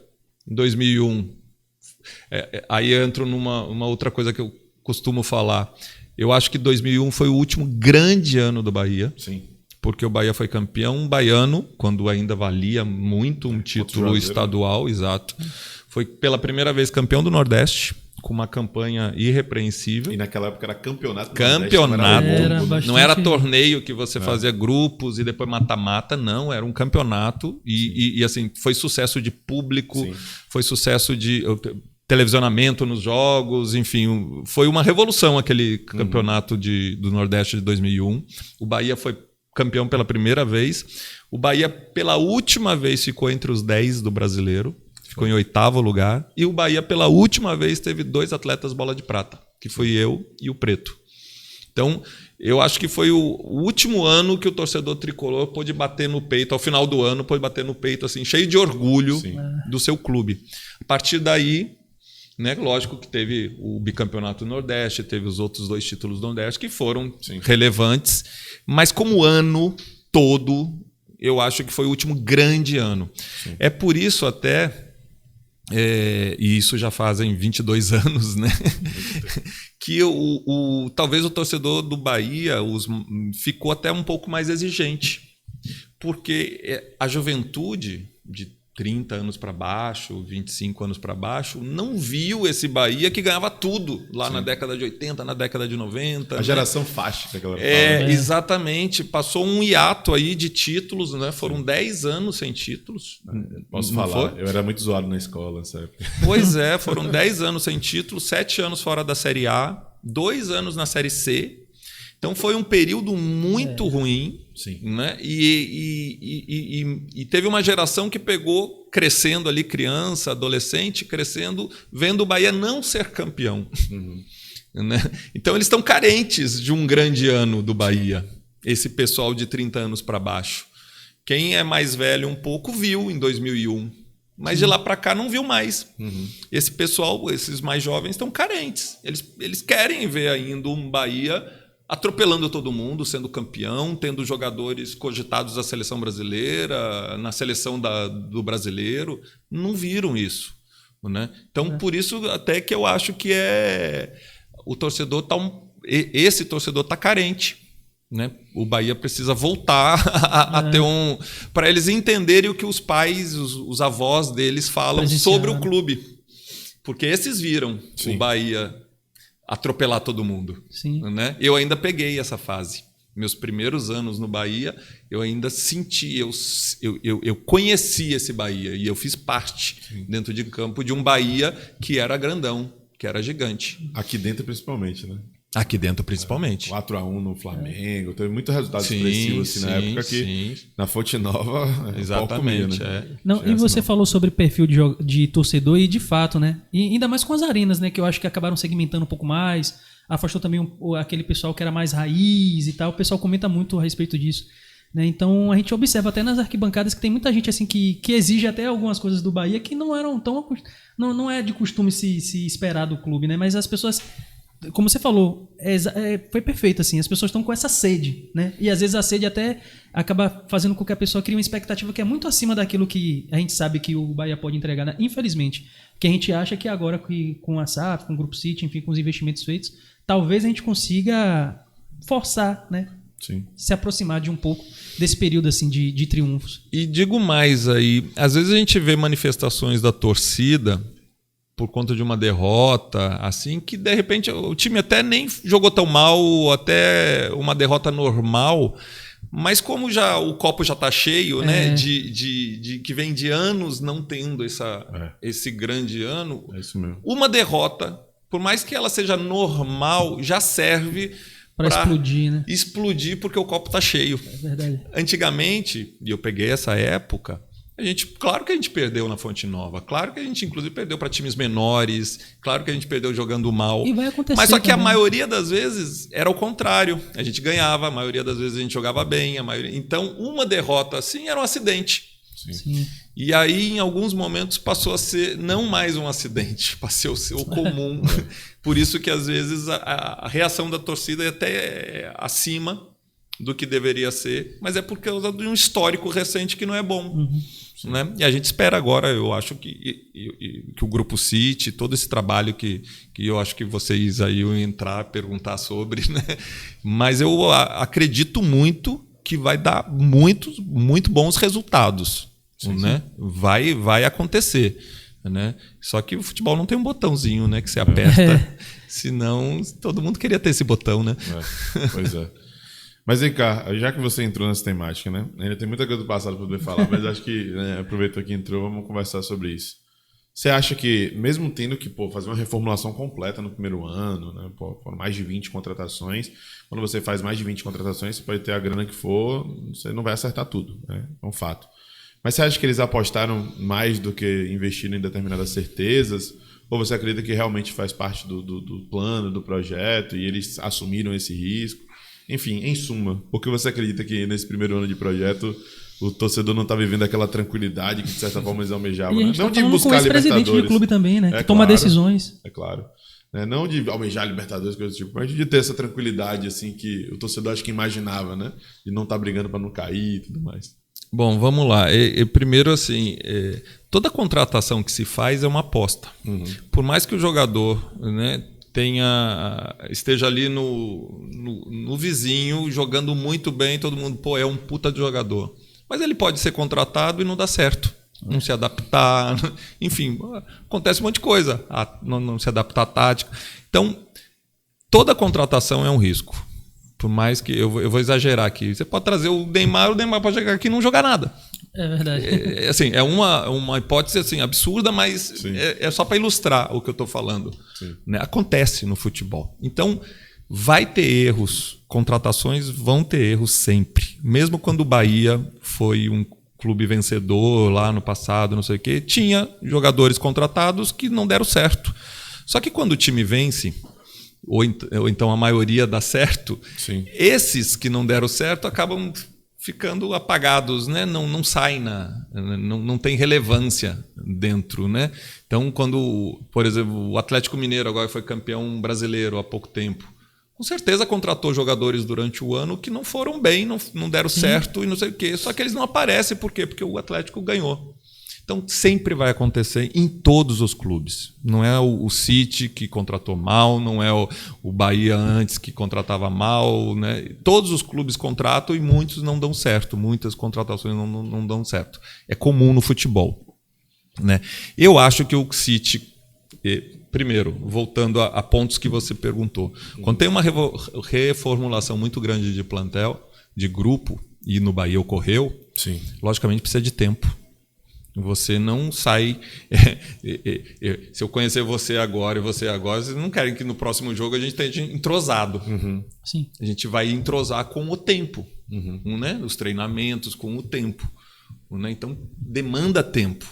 em 2001, aí eu entro numa outra coisa que eu costumo falar. Eu acho que 2001 foi o último grande ano do Bahia. Sim. Porque o Bahia foi campeão baiano, quando ainda valia muito um título estadual, exato. Foi pela primeira vez campeão do Nordeste, com uma campanha irrepreensível. E naquela época era campeonato. Não era torneio que você fazia grupos e depois mata-mata, não. Era um campeonato e assim, foi sucesso de público, sim, foi sucesso de televisionamento nos jogos, enfim. Foi uma revolução aquele campeonato do Nordeste de 2001. O Bahia foi campeão pela primeira vez. O Bahia, pela última vez, ficou entre os 10 do Brasileiro. Ficou em 8º lugar. E o Bahia, pela última vez, teve 2 atletas bola de prata, que foi eu e o Preto. Então, eu acho que foi o último ano que o torcedor tricolor pôde bater no peito, ao final do ano, pôde bater no peito, assim, cheio de orgulho, sim, do seu clube. A partir daí, né, lógico que teve o bicampeonato do Nordeste, teve os outros 2 títulos do Nordeste que foram, sim, relevantes, mas como ano todo, eu acho que foi o último grande ano. Sim. É por isso até, e isso já fazem 22 anos, né, que talvez o torcedor do Bahia ficou até um pouco mais exigente, porque a juventude de 30 anos para baixo, 25 anos para baixo, não viu esse Bahia que ganhava tudo lá, sim, na década de 80, na década de 90. A geração faixa que ela fala. Exatamente. Passou um hiato aí de títulos, né? Foram 10 anos sem títulos. Posso falar, eu era muito zoado na escola nessa época. Pois foram 10 anos sem títulos, 7 anos fora da Série A, 2 anos na Série C. Então foi um período muito ruim, sim, né? E teve uma geração que pegou crescendo ali, criança, adolescente, crescendo, vendo o Bahia não ser campeão. Uhum. Né? Então eles estão carentes de um grande ano do Bahia, esse pessoal de 30 anos para baixo. Quem é mais velho um pouco viu em 2001, mas de lá para cá não viu mais. Uhum. Esse pessoal, esses mais jovens, estão carentes. Eles querem ver ainda um Bahia atropelando todo mundo, sendo campeão, tendo jogadores cogitados da seleção brasileira, na seleção do brasileiro. Não viram isso, né? Então, por isso até que eu acho que o torcedor esse torcedor está carente. Né? O Bahia precisa voltar a ter para eles entenderem o que os pais, os avós deles falam sobre o clube. Porque esses viram o Bahia atropelar todo mundo. Sim. Né? Eu ainda peguei essa fase. Meus primeiros anos no Bahia, eu ainda senti, eu conheci esse Bahia e eu fiz parte dentro de campo de um Bahia que era grandão, que era gigante. Aqui dentro principalmente, né? Aqui dentro, principalmente. 4-1 no Flamengo. Teve muito resultado expressivo assim, na época que na Fonte Nova. Exatamente. Não, e você falou sobre perfil de torcedor e de fato, né? E ainda mais com as arenas, né? Que eu acho que acabaram segmentando um pouco mais. Afastou também aquele pessoal que era mais raiz e tal. O pessoal comenta muito a respeito disso. Né? Então a gente observa até nas arquibancadas que tem muita gente assim que exige até algumas coisas do Bahia que não eram tão. Não é de costume se esperar do clube, né? Mas as pessoas. Como você falou, foi perfeito, assim, as pessoas estão com essa sede, né? E às vezes a sede até acaba fazendo com que a pessoa crie uma expectativa que é muito acima daquilo que a gente sabe que o Bahia pode entregar, né? Infelizmente. Que a gente acha que agora com a SAF, com o Grupo City, enfim, com os investimentos feitos, talvez a gente consiga forçar, né? Sim. Se aproximar de um pouco desse período assim de triunfos. E digo mais aí, às vezes a gente vê manifestações da torcida por conta de uma derrota, assim, que de repente o time até nem jogou tão mal, até uma derrota normal, mas como o copo já está cheio, né, de que vem de anos não tendo esse grande ano, é isso mesmo. Uma derrota, por mais que ela seja normal, já serve para explodir, né? Explodir porque o copo está cheio. É verdade. Antigamente, e eu peguei essa época, claro que a gente perdeu na Fonte Nova, claro que a gente inclusive perdeu para times menores, claro que a gente perdeu jogando mal. E vai acontecer. Mas só que também. A maioria das vezes era o contrário. A gente ganhava, a maioria das vezes a gente jogava bem, então uma derrota assim era um acidente. Sim. E aí, em alguns momentos, passou a ser não mais um acidente, passou a ser o comum. Por isso que às vezes a reação da torcida é até acima do que deveria ser, mas é por causa de um histórico recente que não é bom. Né? E a gente espera agora, eu acho que o Grupo City, todo esse trabalho que eu acho que vocês aí iam entrar, perguntar sobre, né? Mas eu acredito muito que vai dar muito bons resultados. Né? Vai acontecer. Né? Só que o futebol não tem um botãozinho, né, que você aperta, senão todo mundo queria ter esse botão. Né? Pois é. Mas vem cá, já que você entrou nessa temática, né? Ainda tem muita coisa do passado para poder falar, mas acho que aproveitou que entrou, vamos conversar sobre isso. Você acha que, mesmo tendo que fazer uma reformulação completa no primeiro ano, né? Foram mais de 20 contratações, quando você faz mais de 20 contratações, você pode ter a grana que for, você não vai acertar tudo, né? É um fato. Mas você acha que eles apostaram mais do que investiram em determinadas certezas? Ou você acredita que realmente faz parte do plano, do projeto, e eles assumiram esse risco? Enfim, em suma, por que você acredita que nesse primeiro ano de projeto o torcedor não está vivendo aquela tranquilidade que de certa forma eles almejavam? Né? Não de buscar a Libertadores. Presidente do clube também, né? Que toma decisões. É claro. Não de almejar a Libertadores, coisas do tipo, mas de ter essa tranquilidade assim que o torcedor acho que imaginava, né? De não estar brigando para não cair e tudo mais. Bom, vamos lá. Primeiro, assim, toda contratação que se faz é uma aposta. Por mais que o jogador, né, esteja ali no vizinho jogando muito bem, todo mundo, é um puta de jogador. Mas ele pode ser contratado e não dar certo. Não se adaptar, enfim, acontece um monte de coisa. Não se adaptar à tática. Então, toda contratação é um risco. Por mais que eu vou exagerar aqui. Você pode trazer o Neymar pode chegar aqui e não jogar nada. É verdade. Assim, é uma hipótese assim, absurda, mas é só para ilustrar o que eu estou falando. Né? Acontece no futebol. Então, vai ter erros. Contratações vão ter erros sempre. Mesmo quando o Bahia foi um clube vencedor lá no passado, não sei o quê, tinha jogadores contratados que não deram certo. Só que quando o time vence, ou então a maioria dá certo, esses que não deram certo acabam ficando apagados, né? Não saem, não tem relevância dentro. Né? Então, quando, por exemplo, o Atlético Mineiro agora foi campeão brasileiro há pouco tempo, com certeza contratou jogadores durante o ano que não foram bem, não deram certo e não sei o quê. Só que eles não aparecem. Por quê? Porque o Atlético ganhou. Então, sempre vai acontecer em todos os clubes. Não é o City que contratou mal, não é o Bahia antes que contratava mal. Né? Todos os clubes contratam e muitos não dão certo. Muitas contratações não dão certo. É comum no futebol. Né? Eu acho que o City... Primeiro, voltando a pontos que você perguntou. Quando tem uma reformulação muito grande de plantel, de grupo, e no Bahia ocorreu, Sim. Logicamente precisa de tempo. Você não sai... Se eu conhecer você agora e você agora, vocês não querem que no próximo jogo a gente esteja entrosado. Sim. A gente vai entrosar com o tempo. Né? Os treinamentos, com o tempo. Né? Então, demanda tempo.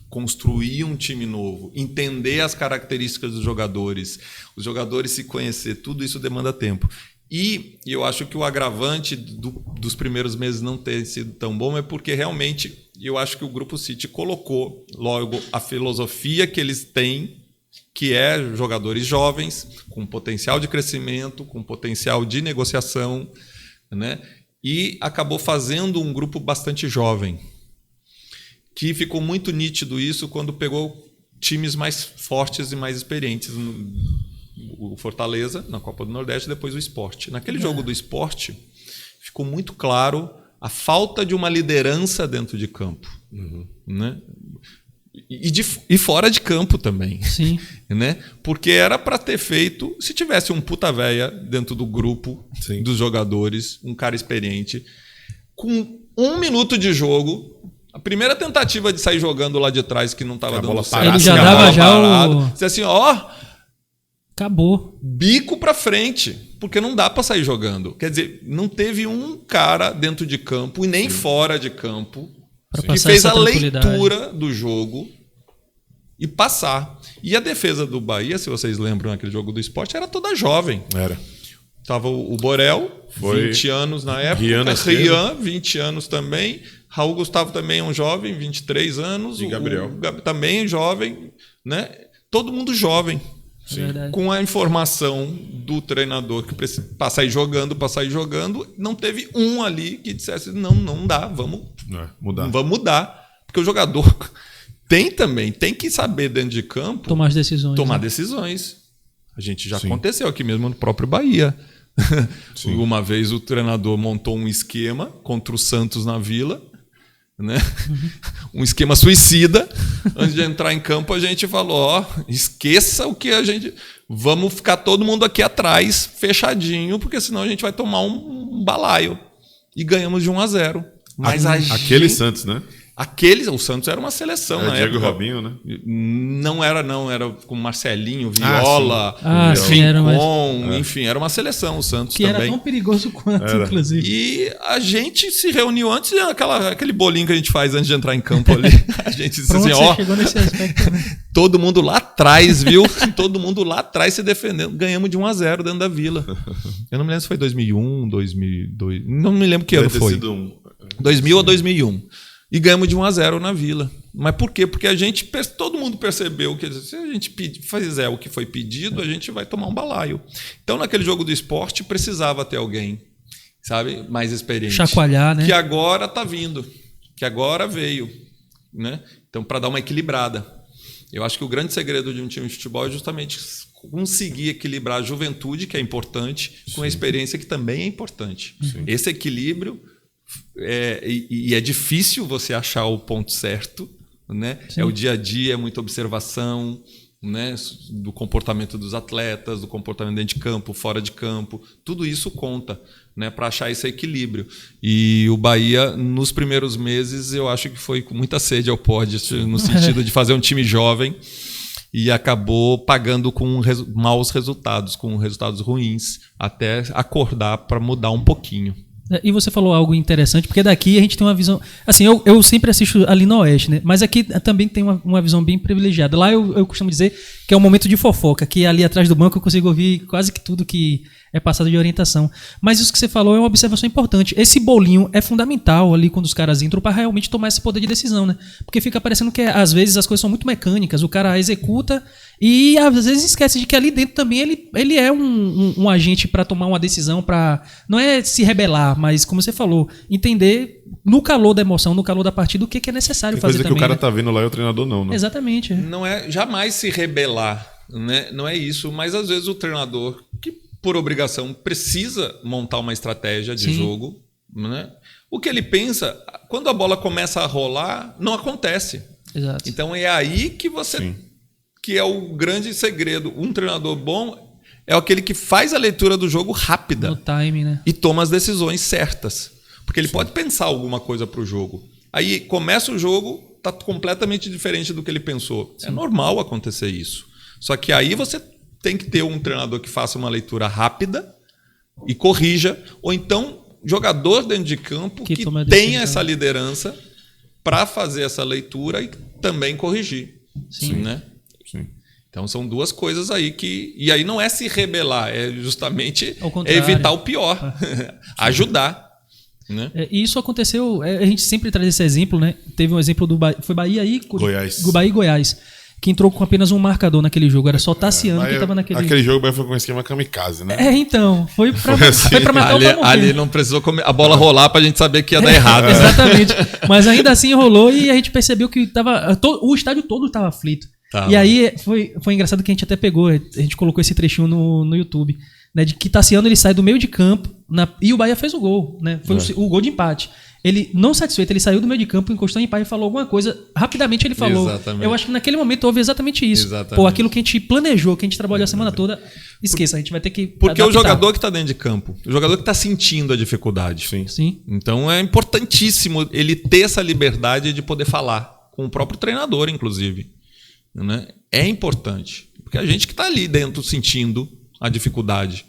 Construir um time novo, entender as características dos jogadores, os jogadores se conhecer, tudo isso demanda tempo. E eu acho que o agravante dos primeiros meses não ter sido tão bom é porque realmente eu acho que o Grupo City colocou logo a filosofia que eles têm, que é jogadores jovens, com potencial de crescimento, com potencial de negociação, né? E acabou fazendo um grupo bastante jovem. Que ficou muito nítido isso quando pegou times mais fortes e mais experientes. O Fortaleza, na Copa do Nordeste, depois o Sport. Naquele jogo do Sport, ficou muito claro a falta de uma liderança dentro de campo. Né? E fora de campo também. Sim. Né? Porque era para ter feito, se tivesse um puta véia dentro do grupo dos jogadores, um cara experiente, com 1 minuto de jogo... A primeira tentativa de sair jogando lá de trás que não estava dando certo. Ele já dava já Disse assim, ó... Acabou. Bico pra frente. Porque não dá para sair jogando. Quer dizer, não teve um cara dentro de campo e nem fora de campo que fez a leitura do jogo e passar. E a defesa do Bahia, se vocês lembram naquele jogo do Sport, era toda jovem. Era. Tava o Borel, 20 anos na época. Rian, 20 anos também. Raul Gustavo também é um jovem, 23 anos. E Gabriel. O também jovem. Né? Todo mundo jovem. Com a informação do treinador que precisa passar jogando, não teve um ali que dissesse, não dá, vamos mudar. Porque o jogador tem que saber dentro de campo tomar as decisões. A gente já aconteceu aqui mesmo no próprio Bahia. Uma vez o treinador montou um esquema contra o Santos na Vila, né? Um esquema suicida. Antes de entrar em campo, a gente falou: esqueça o que a gente. Vamos ficar todo mundo aqui atrás, fechadinho, porque senão a gente vai tomar um balaio. E ganhamos de 1-0. Mas aquele Santos, né? O Santos era uma seleção, né? Diego Robinho, né? Não era com Marcelinho, Viola, Rincon, enfim, era uma seleção o Santos que também. era tão perigoso quanto, inclusive. E a gente se reuniu antes, aquele bolinho que a gente faz antes de entrar em campo ali. A gente disse assim, chegou nesse aspecto, né? Todo mundo lá atrás, viu? Todo mundo lá atrás se defendendo. Ganhamos de 1-0 dentro da Vila. Eu não me lembro se foi 2001, 2002. Não me lembro que ano foi. 2000 ou 2001. E ganhamos de 1-0 na Vila. Mas por quê? Porque todo mundo percebeu que se a gente fizer o que foi pedido, a gente vai tomar um balaio. Então, naquele jogo do Sport, precisava ter alguém, sabe, mais experiente. Chacoalhar, né? Que agora está vindo. Que agora veio. Né? Então, para dar uma equilibrada. Eu acho que o grande segredo de um time de futebol é justamente conseguir equilibrar a juventude, que é importante, com a experiência, que também é importante. Esse equilíbrio... E é difícil você achar o ponto certo, né? É o dia a dia, é muita observação, né? Do comportamento dos atletas, do comportamento dentro de campo, fora de campo, tudo isso conta, né? Para achar esse equilíbrio. E o Bahia, nos primeiros meses, eu acho que foi com muita sede ao pódio, no sentido de fazer um time jovem, e acabou pagando com maus resultados, com resultados ruins, até acordar para mudar um pouquinho. E você falou algo interessante, porque daqui a gente tem uma visão... Assim, eu sempre assisto ali no Oeste, né? Mas aqui também tem uma visão bem privilegiada. Lá eu costumo dizer que é um momento de fofoca, que ali atrás do banco eu consigo ouvir quase que tudo que é passado de orientação. Mas isso que você falou é uma observação importante. Esse bolinho é fundamental ali quando os caras entram para realmente tomar esse poder de decisão, né? Porque fica parecendo que às vezes as coisas são muito mecânicas, o cara executa E às vezes esquece de que ali dentro também ele é um agente para tomar uma decisão, para não é se rebelar, mas como você falou, entender no calor da emoção, no calor da partida, o que é necessário Tem fazer coisa também. que o cara né? tá vendo lá e o treinador não, né? Exatamente. Não é jamais se rebelar, né? Não é isso, mas às vezes o treinador, que por obrigação precisa montar uma estratégia de Sim. jogo, né? O que ele pensa, quando a bola começa a rolar, não acontece. Exato. Então é aí que você Sim. que é o grande segredo. Um treinador bom é aquele que faz a leitura do jogo rápida No time, né? e toma as decisões certas. Porque ele pode pensar alguma coisa para o jogo. Aí começa o jogo, está completamente diferente do que ele pensou. É normal acontecer isso. Só que aí você tem que ter um treinador que faça uma leitura rápida e corrija, ou então jogador dentro de campo que toma a tenha decisão. essa liderança para fazer essa leitura e também corrigir. Sim. Né? Sim. Então são duas coisas aí que... E aí não é se rebelar, é justamente Ao contrário. evitar o pior. Ajudar. Né? E isso aconteceu, a gente sempre traz esse exemplo, né? Teve um exemplo do foi Bahia e Goiás. Bahia e Goiás, que entrou com apenas um marcador naquele jogo, era só Tassiano que estava naquele. Aquele jogo foi com um esquema kamikaze, né? Então, foi pra matar Ali, o Palmeiras. ali não precisou a bola rolar pra gente saber que ia dar errado. né? Exatamente. Mas ainda assim rolou e a gente percebeu que o estádio todo estava aflito. Tava. E aí foi engraçado que a gente até pegou, a gente colocou esse trechinho no YouTube, né, de que Tassiano ele sai do meio de campo e o Bahia fez o gol, né? Foi o gol de empate. Ele, não satisfeito, ele saiu do meio de campo, encostou em pá e falou alguma coisa. Rapidamente ele falou. Exatamente. Eu acho que naquele momento houve exatamente isso. Exatamente. Pô, aquilo que a gente planejou, que a gente trabalhou a semana toda, esqueça, a gente vai ter que Porque é o adaptar. jogador que está dentro de campo, o jogador que está sentindo a dificuldade. Sim. Sim. Então é importantíssimo ele ter essa liberdade de poder falar com o próprio treinador, inclusive. Né? É importante. Porque a gente que está ali dentro sentindo a dificuldade.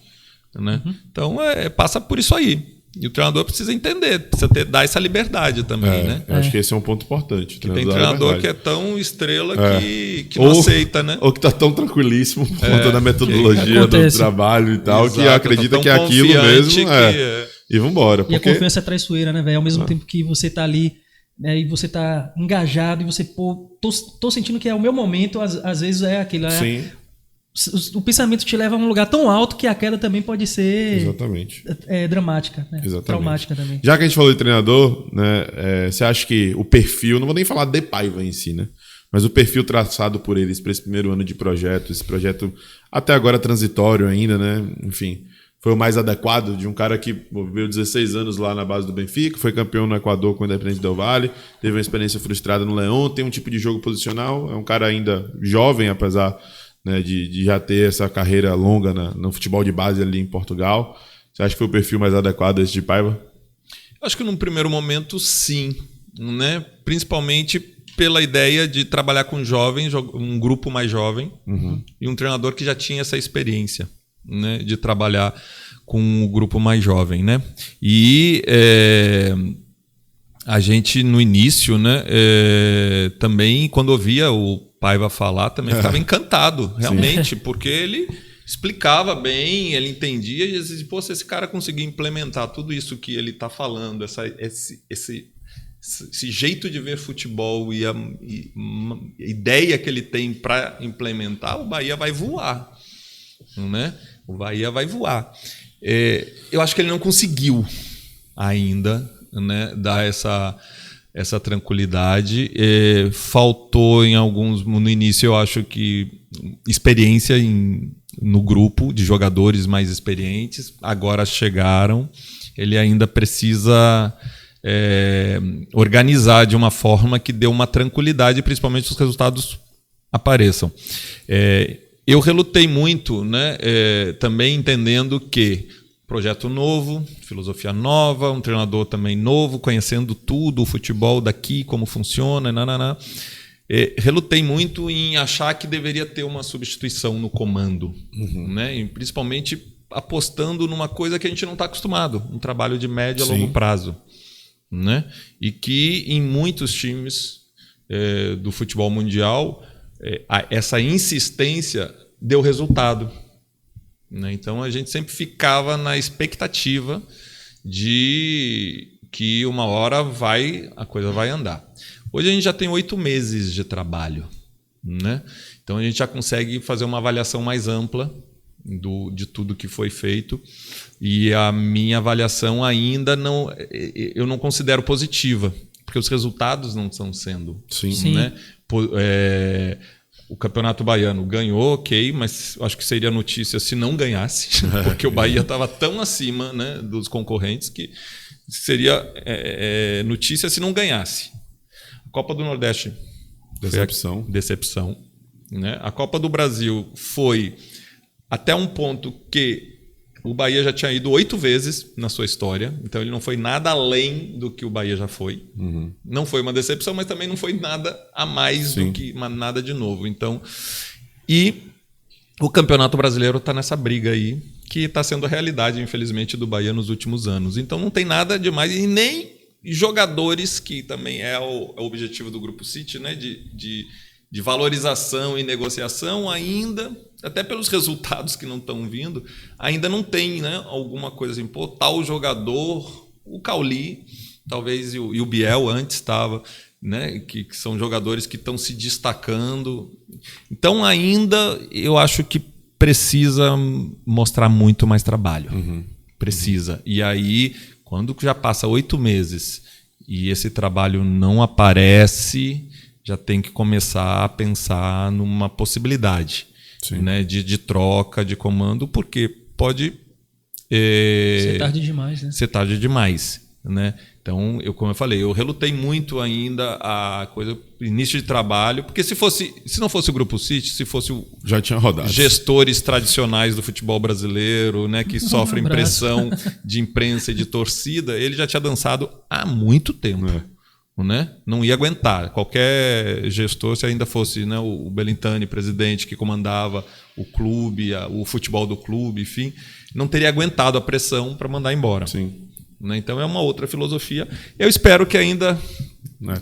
Né? Então passa por isso aí. E o treinador precisa entender, precisa dar essa liberdade também. Né? Eu acho que esse é um ponto importante. Tem treinador que é tão estrela que ou, não aceita, né? Ou que tá tão tranquilíssimo por conta da metodologia do trabalho e tal, Exato, que acredita tá que é aquilo mesmo. E vambora. E a confiança é traiçoeira, né, velho? Ao mesmo tempo que você tá ali, né, e você tá engajado, e você, pô, tô sentindo que é o meu momento, às vezes é aquilo. Sim. O pensamento te leva a um lugar tão alto que a queda também pode ser Exatamente. Dramática, né? Exatamente. Traumática também. Já que a gente falou de treinador, né, você acha que o perfil, não vou nem falar de Paiva em si, né? Mas o perfil traçado por eles para esse primeiro ano de projeto, esse projeto até agora transitório ainda, né? Enfim, foi o mais adequado de um cara que viveu 16 anos lá na base do Benfica, foi campeão no Equador com o Independente Del Valle, teve uma experiência frustrada no León, tem um tipo de jogo posicional, é um cara ainda jovem, apesar, né, de já ter essa carreira longa no futebol de base ali em Portugal. Você acha que foi o perfil mais adequado esse de Paiva? Acho que num primeiro momento, sim. Né? Principalmente pela ideia de trabalhar com jovens, um grupo mais jovem, e um treinador que já tinha essa experiência, né, de trabalhar com o grupo mais jovem. Né? E a gente, no início, né, também, quando ouvia o Paiva falar, também ficava encantado, realmente, porque ele explicava bem, ele entendia, e às vezes, pô, se esse cara conseguir implementar tudo isso que ele está falando, esse jeito de ver futebol e a ideia que ele tem para implementar, o Bahia vai voar. Né? O Bahia vai voar. Eu acho que ele não conseguiu ainda, né, dar essa tranquilidade. Faltou em alguns... No início, eu acho que experiência no grupo de jogadores mais experientes. Agora chegaram. Ele ainda precisa organizar de uma forma que dê uma tranquilidade, principalmente os resultados apareçam. Eu relutei muito, né, também entendendo que projeto novo, filosofia nova, um treinador também novo, conhecendo tudo, o futebol daqui, como funciona, relutei muito em achar que deveria ter uma substituição no comando, né? E principalmente apostando numa coisa que a gente não está acostumado, um trabalho de médio a longo prazo. Né? E que em muitos times do futebol mundial essa insistência deu resultado. Né? Então a gente sempre ficava na expectativa de que uma hora a coisa vai andar. Hoje a gente já tem 8 meses de trabalho, né? Então a gente já consegue fazer uma avaliação mais ampla de tudo que foi feito. E a minha avaliação ainda eu não considero positiva, porque os resultados não estão sendo. Sim. Né? O Campeonato Baiano ganhou, ok, mas acho que seria notícia se não ganhasse, porque o Bahia estava tão acima, né, dos concorrentes que seria notícia se não ganhasse. A Copa do Nordeste decepção, né? A Copa do Brasil foi até um ponto que o Bahia já tinha ido 8 vezes na sua história, então ele não foi nada além do que o Bahia já foi. Uhum. Não foi uma decepção, mas também não foi nada a mais do que nada de novo. Então, e o Campeonato Brasileiro está nessa briga aí, que está sendo a realidade, infelizmente, do Bahia nos últimos anos. Então não tem nada demais, e nem jogadores, que também é o objetivo do Grupo City, né? De valorização e negociação ainda, até pelos resultados que não estão vindo, ainda não tem, né, alguma coisa assim, pô, tal jogador, o Cauli, talvez, e o Biel antes estava, né, que são jogadores que estão se destacando. Então ainda eu acho que precisa mostrar muito mais trabalho. Precisa. E aí, quando já passa 8 meses e esse trabalho não aparece, já tem que começar a pensar numa possibilidade, né, de troca de comando, porque pode ser tarde demais, né? Ser tarde demais, né? Então, como eu falei, eu relutei muito ainda a coisa início de trabalho, porque se não fosse o Grupo City, se fosse já tinha rodado. Gestores tradicionais do futebol brasileiro, né, que sofrem pressão de imprensa e de torcida, ele já tinha dançado há muito tempo. Né? Não ia aguentar. Qualquer gestor, se ainda fosse, né, o Belintani, presidente, que comandava o clube, o futebol do clube, enfim, não teria aguentado a pressão para mandar embora. Né? Então é uma outra filosofia. Eu espero que ainda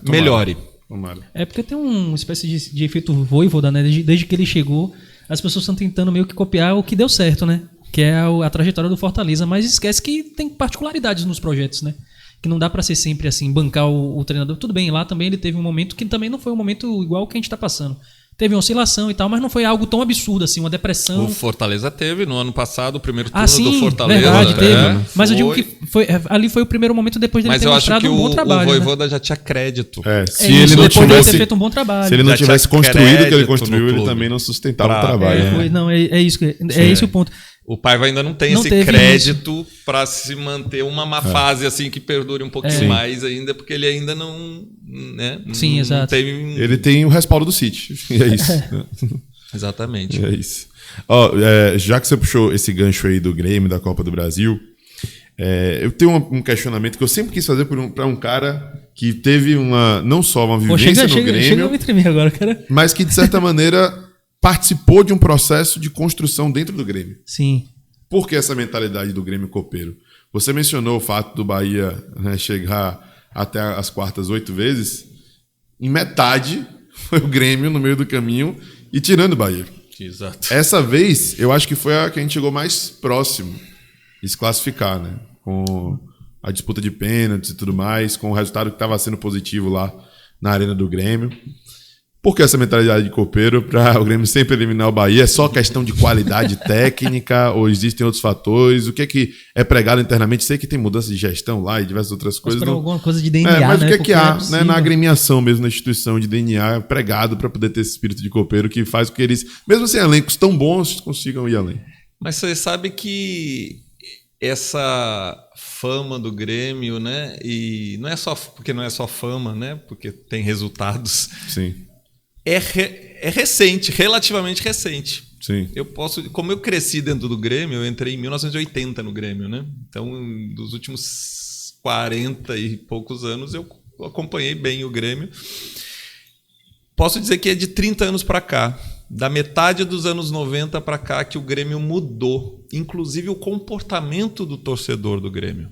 melhore. Tomara. É porque tem uma espécie de efeito Vojvoda, né? Desde que ele chegou, as pessoas estão tentando meio que copiar o que deu certo, né? Que é a trajetória do Fortaleza, mas esquece que tem particularidades nos projetos, né? Que não dá para ser sempre assim, bancar o treinador. Tudo bem, lá também ele teve um momento que também não foi um momento igual que a gente está passando. Teve uma oscilação e tal, mas não foi algo tão absurdo assim, uma depressão. O Fortaleza teve no ano passado, o primeiro turno sim, do Fortaleza. Verdade, teve. Mas eu digo que ali foi o primeiro momento depois dele ter mostrado um bom trabalho. Mas eu acho que o Vojvoda já tinha crédito. Se ele não tivesse feito um bom trabalho. Se ele não tivesse construído o que ele construiu, ele também não sustentava o trabalho. É isso o ponto. O Paiva ainda não tem esse crédito para se manter uma fase assim que perdure um pouquinho mais ainda, porque ele ainda não, né? Sim, não exato. Ele tem o respaldo do City. E é isso. Exatamente. É isso. Já que você puxou esse gancho aí do Grêmio, da Copa do Brasil, eu tenho um questionamento que eu sempre quis fazer para um cara que teve não só uma vivência no Grêmio, chega a me tremer agora, cara. mas que de certa maneira participou de um processo de construção dentro do Grêmio. Sim. Por que essa mentalidade do Grêmio copeiro? Você mencionou o fato do Bahia, né, chegar até as quartas 8 vezes. Em metade foi o Grêmio no meio do caminho e tirando o Bahia. Exato. Essa vez, eu acho que foi a que a gente chegou mais próximo de se classificar, né? Com a disputa de pênaltis e tudo mais, com o resultado que estava sendo positivo lá na arena do Grêmio. Por que essa mentalidade de copeiro para o Grêmio sempre eliminar o Bahia? É só questão de qualidade técnica ou existem outros fatores? O que é pregado internamente? Sei que tem mudança de gestão lá e diversas outras coisas. Mas alguma coisa de DNA, mas né? O que há, né, na agremiação mesmo, na instituição de DNA, pregado para poder ter esse espírito de copeiro que faz com que eles, mesmo sem elencos tão bons, consigam ir além? Mas você sabe que essa fama do Grêmio, né? E não é só fama, né? Porque tem resultados. Sim. É recente, relativamente recente. Sim. Como eu cresci dentro do Grêmio, eu entrei em 1980 no Grêmio, né? Então, dos últimos 40 e poucos anos, eu acompanhei bem o Grêmio. Posso dizer que é de 30 anos para cá, da metade dos anos 90 para cá, que o Grêmio mudou, inclusive o comportamento do torcedor do Grêmio.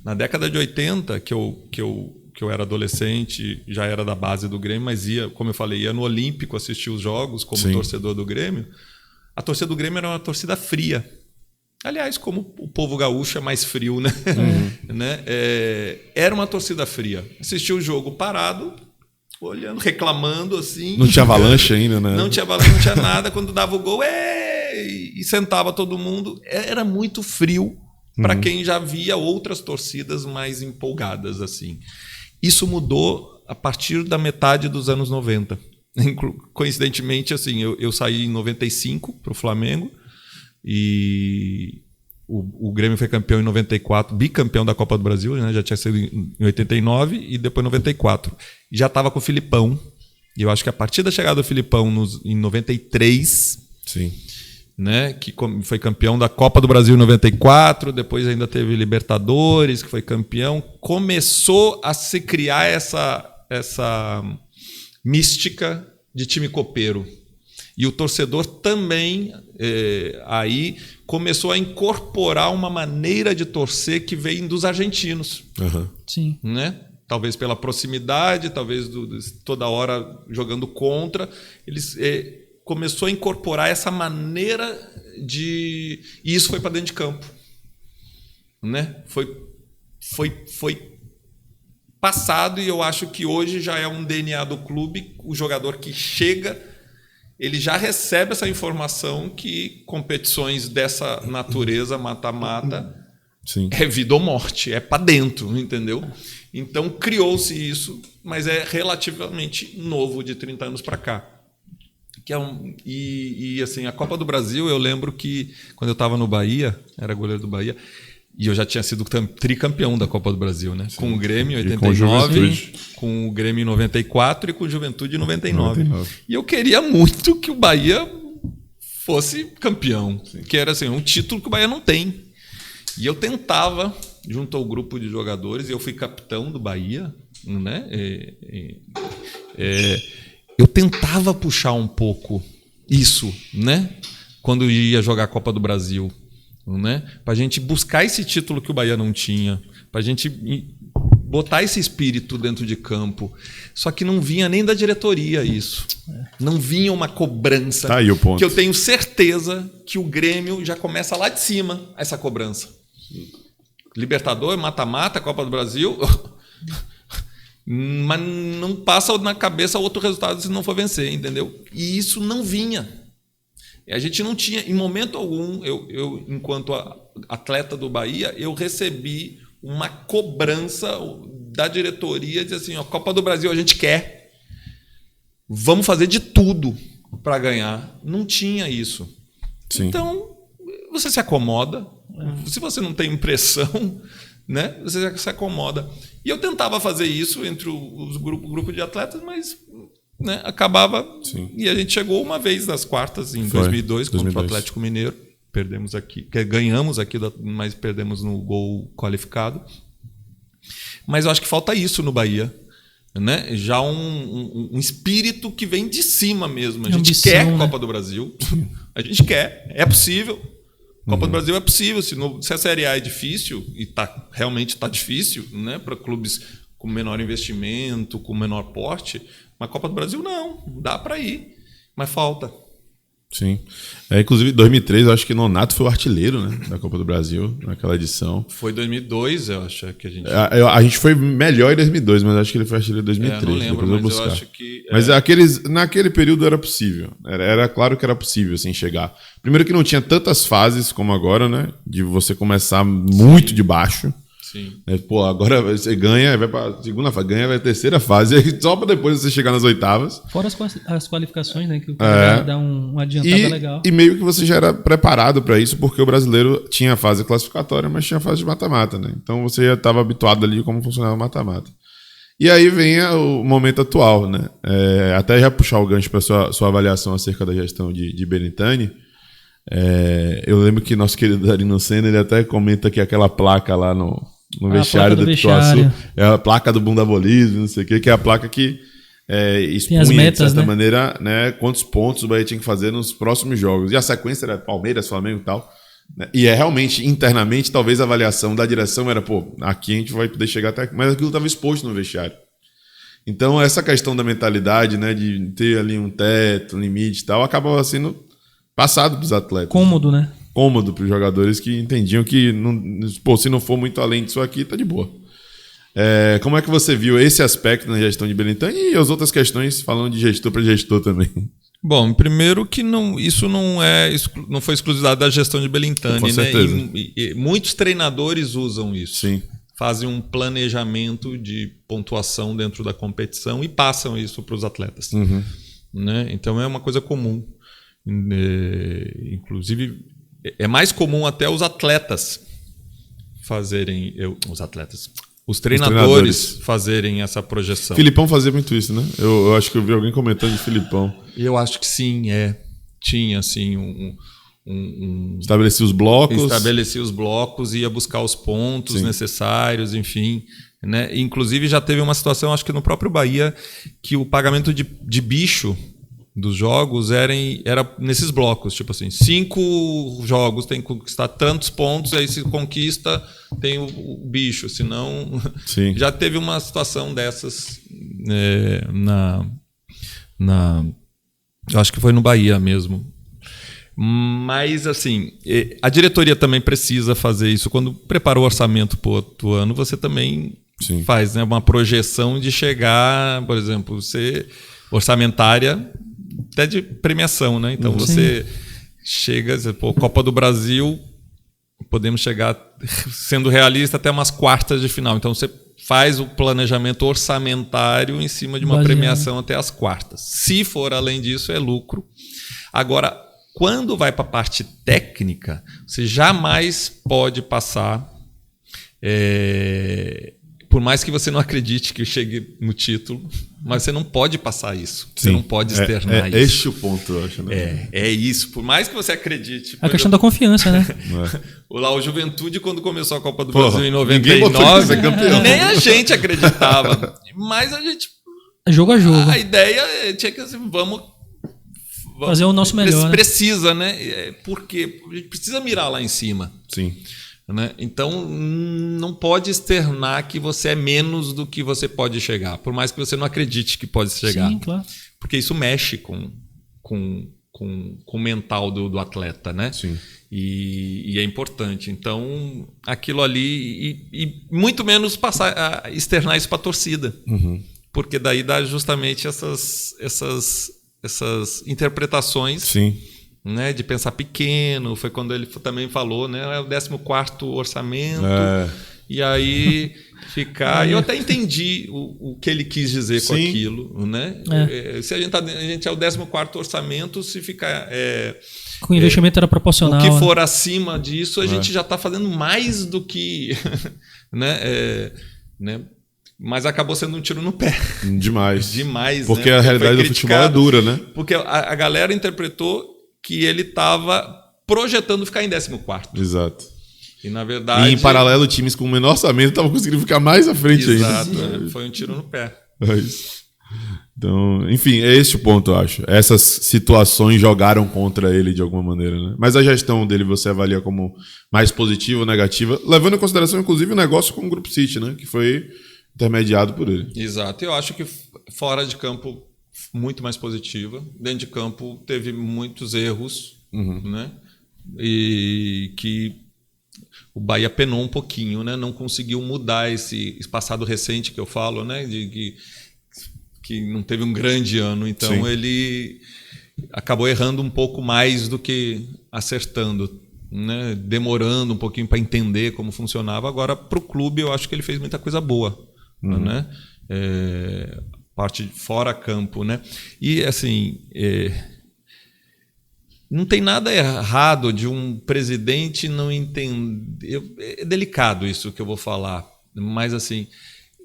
Na década de 80, que eu era adolescente, já era da base do Grêmio, mas como eu falei, ia no Olímpico assistir os jogos como torcedor do Grêmio. A torcida do Grêmio era uma torcida fria. Aliás, como o povo gaúcho é mais frio, né? Né? Era uma torcida fria. Assistia o jogo parado, olhando, reclamando, assim. Não tinha avalanche ainda, né? Não tinha avalanche, não tinha nada. Quando dava o gol, e sentava todo mundo. Era muito frio para quem já via outras torcidas mais empolgadas, assim. Isso mudou a partir da metade dos anos 90. Coincidentemente, assim, eu saí em 95 para o Flamengo e o Grêmio foi campeão em 94, bicampeão da Copa do Brasil, né? Já tinha sido em 89 e depois em 94. Já estava com o Filipão. E eu acho que a partir da chegada do Filipão em 93, sim, né, que foi campeão da Copa do Brasil em 94, depois ainda teve Libertadores, que foi campeão, começou a se criar essa mística de time copeiro. E o torcedor também aí começou a incorporar uma maneira de torcer que vem dos argentinos. Sim. Né? Talvez pela proximidade, talvez toda hora jogando contra. Eles começou a incorporar essa maneira de... E isso foi para dentro de campo. Né? Foi passado, e eu acho que hoje já é um DNA do clube. O jogador que chega, ele já recebe essa informação que competições dessa natureza, mata-mata, é vida ou morte, é para dentro, entendeu? Então criou-se isso, mas é relativamente novo, de 30 anos para cá. Que é assim, a Copa do Brasil, eu lembro que quando eu estava no Bahia, era goleiro do Bahia, e eu já tinha sido tricampeão da Copa do Brasil, né? Sim. Com o Grêmio em 89, com o Grêmio em 94 e com o Juventude em 99. E eu queria muito que o Bahia fosse campeão, que era assim, um título que o Bahia não tem. E eu tentava, junto ao grupo de jogadores, e eu fui capitão do Bahia, né? Eu tentava puxar um pouco isso, né? Quando ia jogar a Copa do Brasil, né? Para a gente buscar esse título que o Bahia não tinha, para a gente botar esse espírito dentro de campo. Só que não vinha nem da diretoria isso. Não vinha uma cobrança. Tá aí o ponto. Que eu tenho certeza que o Grêmio já começa lá de cima, essa cobrança. Libertadores, mata-mata, Copa do Brasil... Mas não passa na cabeça outro resultado se não for vencer, entendeu? E isso não vinha. A gente não tinha, em momento algum, eu enquanto atleta do Bahia, eu recebi uma cobrança da diretoria, de assim, ó, Copa do Brasil a gente quer, vamos fazer de tudo para ganhar. Não tinha isso. Sim. Então, você se acomoda. Se você não tem impressão, né, você se acomoda. E eu tentava fazer isso entre o grupo de atletas, mas, né, acabava... Sim. E a gente chegou uma vez nas quartas, em 2002, contra o Atlético Mineiro. Perdemos aqui, ganhamos aqui, mas perdemos no gol qualificado. Mas eu acho que falta isso no Bahia. Né? Já um espírito que vem de cima mesmo. A gente quer a Copa do Brasil. A gente quer. É possível. Copa do Brasil é possível. Se a Série A é difícil, e realmente está difícil, né, para clubes com menor investimento, com menor porte, mas Copa do Brasil não. Dá para ir. Mas falta. Sim. Inclusive, em 2003, eu acho que Nonato foi o artilheiro, né, da Copa do Brasil, naquela edição. Foi 2002, eu acho que a gente... A gente foi melhor em 2002, mas acho que ele foi artilheiro em 2003. Não lembro, mas eu acho que... Mas naquele período era possível. Era claro que era possível, assim, chegar. Primeiro que não tinha tantas fases como agora, né? De você começar muito de baixo. Sim. Pô, agora você ganha, vai pra segunda fase, ganha, vai a terceira fase, só para depois você chegar nas oitavas. Fora as qualificações, né? Que o cara dá uma adiantada legal. E meio que você já era preparado para isso, porque o brasileiro tinha a fase classificatória, mas tinha a fase de mata-mata, né? Então você já estava habituado ali como funcionava o mata-mata. E aí vem o momento atual, né? Até já puxar o gancho para sua avaliação acerca da gestão de Belintani. Eu lembro que nosso querido Darino Senna, ele até comenta que aquela placa lá no vestiário do Ituaçu é a placa do bundabolismo, não sei o que é a placa que expunha, metas, de certa maneira, né, quantos pontos o Bahia tinha que fazer nos próximos jogos. E a sequência era Palmeiras, Flamengo e tal. Né? E realmente, internamente, talvez a avaliação da direção era, aqui a gente vai poder chegar até aqui. Mas aquilo estava exposto no vestiário. Então, essa questão da mentalidade, né, de ter ali um teto, um limite e tal, acabava sendo passado para os atletas. Cômodo, né? Cômodo para os jogadores que entendiam que se não for muito além disso aqui, tá de boa. Como é que você viu esse aspecto na gestão de Belintani e as outras questões, falando de gestor para gestor também? Bom, primeiro que isso não foi exclusividade da gestão de Belintani, Com certeza. né? E muitos treinadores usam isso. Sim. Fazem um planejamento de pontuação dentro da competição e passam isso para os atletas. Uhum. Né? Então é uma coisa comum. Inclusive, é mais comum até os atletas fazerem. Os treinadores fazerem essa projeção. Filipão fazia muito isso, né? Eu acho que eu vi alguém comentando de Filipão. Eu acho que sim, tinha assim Estabelecia os blocos. Estabelecia os blocos, ia buscar os pontos necessários, enfim. Né? Inclusive já teve uma situação, acho que no próprio Bahia, que o pagamento de bicho dos jogos era nesses blocos, tipo assim, 5 jogos tem que conquistar tantos pontos, aí se conquista tem o bicho, senão já teve uma situação dessas eu acho que foi no Bahia mesmo. Mas assim, a diretoria também precisa fazer isso. Quando prepara o orçamento para o outro ano, você também faz, né, uma projeção de chegar, por exemplo, orçamentária até de premiação, né? Então você chega, Copa do Brasil, podemos chegar, sendo realista, até umas quartas de final. Então você faz o planejamento orçamentário em cima de uma premiação até as quartas. Se for além disso, é lucro. Agora, quando vai para a parte técnica, você jamais pode passar, por mais que você não acredite que chegue no título, mas você não pode passar isso. Você não pode externar isso. É este o ponto, eu acho. Né? É isso. Por mais que você acredite. A questão da confiança, né? O Juventude, quando começou a Copa do Brasil em 99, nem a gente acreditava. Mas a gente... Jogo a jogo. A ideia tinha que assim, vamos fazer o nosso melhor. Precisa, né? Porque a gente precisa mirar lá em cima. Sim. Né? Então, não pode externar que você é menos do que você pode chegar, por mais que você não acredite que pode chegar. Sim, claro. Porque isso mexe com o mental do atleta, né? Sim. E é importante. Então, aquilo ali... E muito menos externar isso para a torcida. Uhum. Porque daí dá justamente essas interpretações... Sim. Né, de pensar pequeno, foi quando ele também falou, né, é o 14º orçamento, e aí ficar... Eu até entendi o que ele quis dizer com aquilo. Né? Se a gente é o 14º orçamento, se ficar... Com o investimento era proporcional. O que for acima disso, a gente já está fazendo mais do que... né, mas acabou sendo um tiro no pé. Demais. Porque né? a realidade do futebol é dura, né? Porque a galera interpretou que ele estava projetando ficar em 14º. Exato. E, na verdade... E, em paralelo, times com menor orçamento estavam conseguindo ficar mais à frente Exato, ainda. foi um tiro no pé. É isso. Então, enfim, é esse o ponto, eu acho. Essas situações jogaram contra ele de alguma maneira, né? Mas a gestão dele você avalia como mais positiva ou negativa, levando em consideração, inclusive, o negócio com o Grupo City, né? Que foi intermediado por ele. Exato. Eu acho que fora de campo... muito mais positiva. Dentro de campo teve muitos erros, né? E que o Bahia penou um pouquinho, né? Não conseguiu mudar esse passado recente que eu falo, né? Que não teve um grande ano. Então ele acabou errando um pouco mais do que acertando, né? Demorando um pouquinho para entender como funcionava. Agora, para o clube, eu acho que ele fez muita coisa boa, né? Parte de fora campo, né? E assim, não tem nada errado de um presidente não entender. É delicado isso que eu vou falar, mas assim,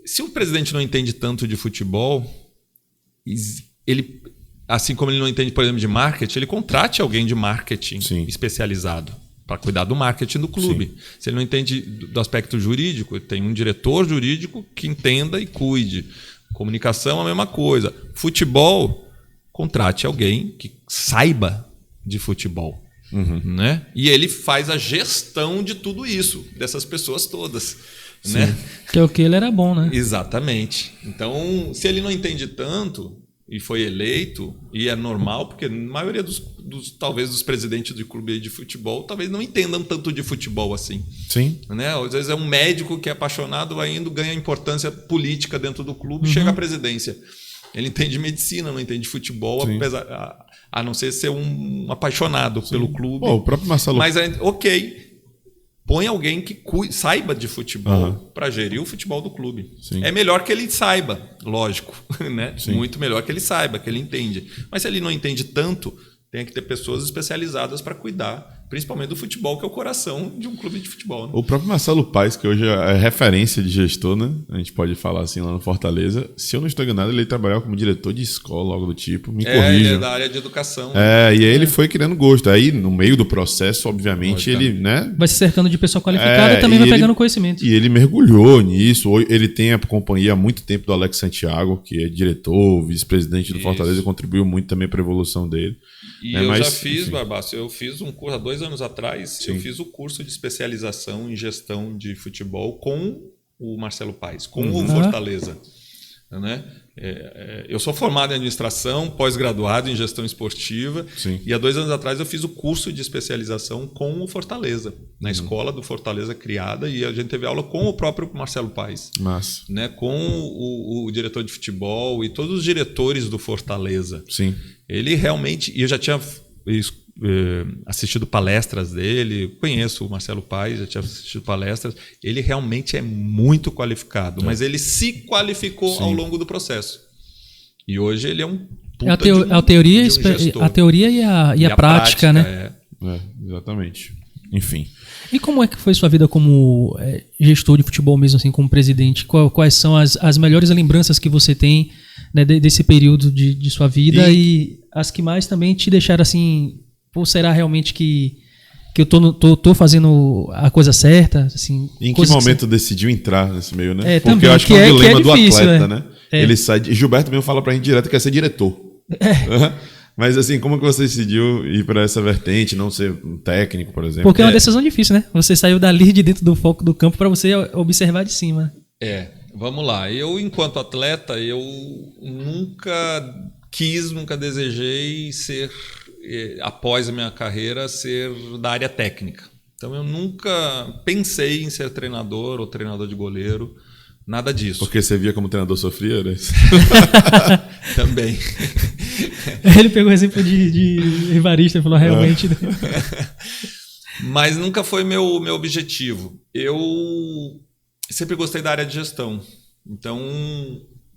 se o presidente não entende tanto de futebol, ele, assim como ele não entende, por exemplo, de marketing, ele contrate alguém de marketing especializado para cuidar do marketing do clube. Se ele não entende do aspecto jurídico, tem um diretor jurídico que entenda e cuide. Comunicação, a mesma coisa. Futebol, contrate alguém que saiba de futebol. Né? E ele faz a gestão de tudo isso, dessas pessoas todas. Né? Que é o que ele era bom, né? Exatamente. Então, se ele não entende tanto e foi eleito, e é normal, porque a maioria dos talvez dos presidentes de clube de futebol, talvez não entendam tanto de futebol assim. Sim. Né? Às vezes é um médico que é apaixonado, vai indo, ganha importância política dentro do clube, chega à presidência. Ele entende medicina, não entende futebol, apesar, a não ser um apaixonado pelo clube. Pô, o próprio Marcelo... Mas, ok, põe alguém que saiba de futebol para gerir o futebol do clube. Sim. É melhor que ele saiba, lógico. Né? Sim. Muito melhor que ele saiba, que ele entende. Mas se ele não entende tanto, tem que ter pessoas especializadas para cuidar, principalmente do futebol, que é o coração de um clube de futebol. Né? O próprio Marcelo Paes, que hoje é referência de gestor, né? A gente pode falar assim lá no Fortaleza. Se eu não estou enganado, ele trabalhava como diretor de escola, algo do tipo. Me corrijam. Ele é da área de educação. E aí ele foi criando gosto. Aí, no meio do processo, obviamente, ele, né? Vai se cercando de pessoa qualificada e também vai pegando conhecimento. E ele mergulhou nisso. Ele tem a companhia há muito tempo do Alex Santiago, que é diretor, vice-presidente do Fortaleza, e contribuiu muito também para a evolução dele. E eu já fiz, Barbaço, eu fiz um curso há 2 anos atrás, eu fiz o curso de especialização em gestão de futebol com o Marcelo Paes, com o Fortaleza. Né? Eu sou formado em administração, pós-graduado em gestão esportiva, e há 2 anos atrás eu fiz o curso de especialização com o Fortaleza, na escola do Fortaleza criada, e a gente teve aula com o próprio Marcelo Paes. Massa. Né? Com o diretor de futebol e todos os diretores do Fortaleza. Sim. Ele realmente... E eu já tinha assistido palestras dele, conheço o Marcelo Paes, já tinha assistido palestras. Ele realmente é muito qualificado, mas ele se qualificou ao longo do processo. E hoje ele é um puta a teoria e a prática, né? Exatamente. Enfim. E como é que foi sua vida como gestor de futebol mesmo, assim, como presidente? Quais são as melhores lembranças que você tem, né, desse período de sua vida e as que mais também te deixaram assim, pô, será realmente que eu tô fazendo a coisa certa? Assim, em que momento decidiu entrar nesse meio, né? Porque também, eu acho que é o dilema do difícil, atleta, né? Ele sai... Gilberto mesmo fala pra gente direto que quer ser diretor. Mas assim, como que você decidiu ir para essa vertente, não ser um técnico, por exemplo? Porque é uma decisão difícil, né? Você saiu dali de dentro do foco do campo para você observar de cima. Vamos lá. Eu, enquanto atleta, eu nunca desejei ser, após a minha carreira, ser da área técnica. Então eu nunca pensei em ser treinador ou treinador de goleiro. Nada disso. Porque você via como o treinador sofria, né? Também. Ele pegou o exemplo de Evarista e falou, realmente... Mas nunca foi meu objetivo. Eu sempre gostei da área de gestão. Então,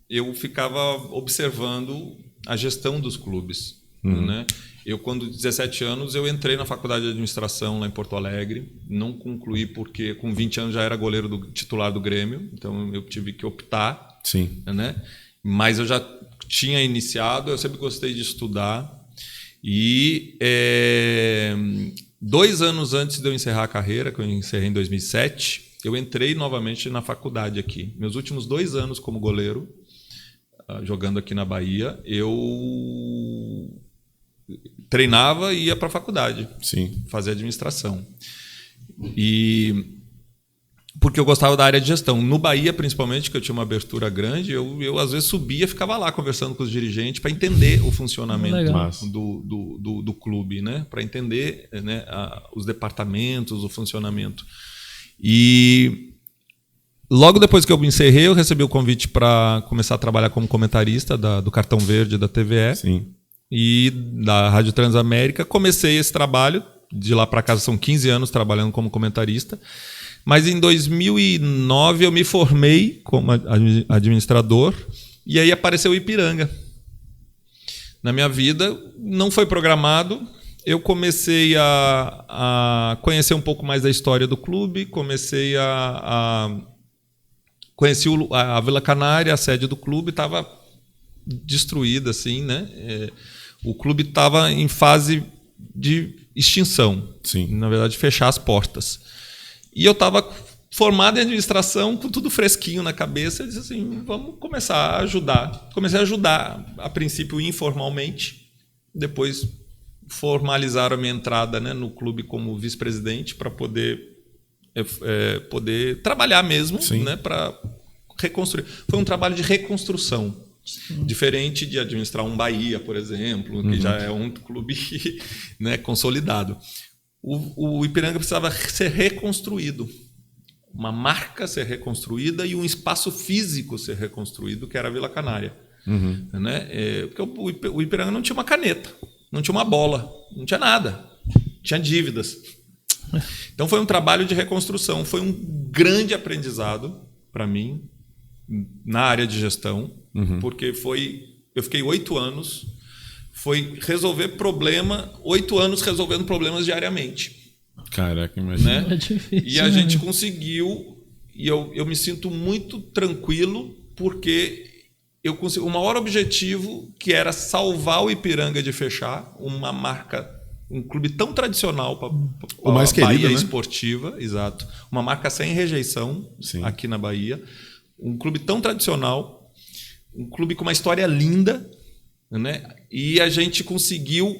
eu ficava observando a gestão dos clubes. Né? Eu, quando 17 anos, eu entrei na faculdade de administração lá em Porto Alegre. Não concluí porque com 20 anos já era goleiro titular do Grêmio. Então eu tive que optar. Sim. Né? Mas eu já tinha iniciado, eu sempre gostei de estudar. E 2 anos antes de eu encerrar a carreira, que eu encerrei em 2007, eu entrei novamente na faculdade aqui. Meus últimos 2 anos como goleiro, jogando aqui na Bahia, eu... treinava e ia para a faculdade. Sim. Fazer administração. E porque eu gostava da área de gestão. No Bahia, principalmente, que eu tinha uma abertura grande, eu às vezes subia, ficava lá conversando com os dirigentes para entender o funcionamento do clube, né? Para entender, né, os departamentos, o funcionamento. E logo depois que eu me encerrei, eu recebi o convite para começar a trabalhar como comentarista do Cartão Verde da TVE. Sim. E da Rádio Transamérica. Comecei esse trabalho, de lá para cá são 15 anos trabalhando como comentarista, mas em 2009 eu me formei como administrador e aí apareceu o Ipiranga. Na minha vida, não foi programado, eu comecei a conhecer um pouco mais da história do clube, conheci a Vila Canária, a sede do clube, estava destruída, assim, né? O clube estava em fase de extinção. Sim. Na verdade, fechar as portas. E eu estava formado em administração, com tudo fresquinho na cabeça. Eu disse assim, vamos começar a ajudar. Comecei a ajudar, a princípio informalmente. Depois formalizaram a minha entrada, né, no clube como vice-presidente para poder trabalhar mesmo, né, para reconstruir. Foi um trabalho de reconstrução. Diferente de administrar um Bahia, por exemplo, que já é um clube, né, consolidado. O Ipiranga precisava ser reconstruído. Uma marca ser reconstruída e um espaço físico ser reconstruído, que era a Vila Canária. Né? Porque o Ipiranga não tinha uma caneta, não tinha uma bola, não tinha nada. Tinha dívidas. Então foi um trabalho de reconstrução. Foi um grande aprendizado para mim na área de gestão, porque eu fiquei 8 anos, foi resolver 8 anos resolvendo problemas diariamente. Caraca, imagina. Né? É difícil, e a gente conseguiu, e eu me sinto muito tranquilo, porque eu consegui o maior objetivo, que era salvar o Ipiranga de fechar, uma marca, um clube tão tradicional para o mais a Bahia, querido, né? Esportiva, exato, uma marca sem rejeição. Sim. Aqui na Bahia, um clube tão tradicional, um clube com uma história linda, né? E a gente conseguiu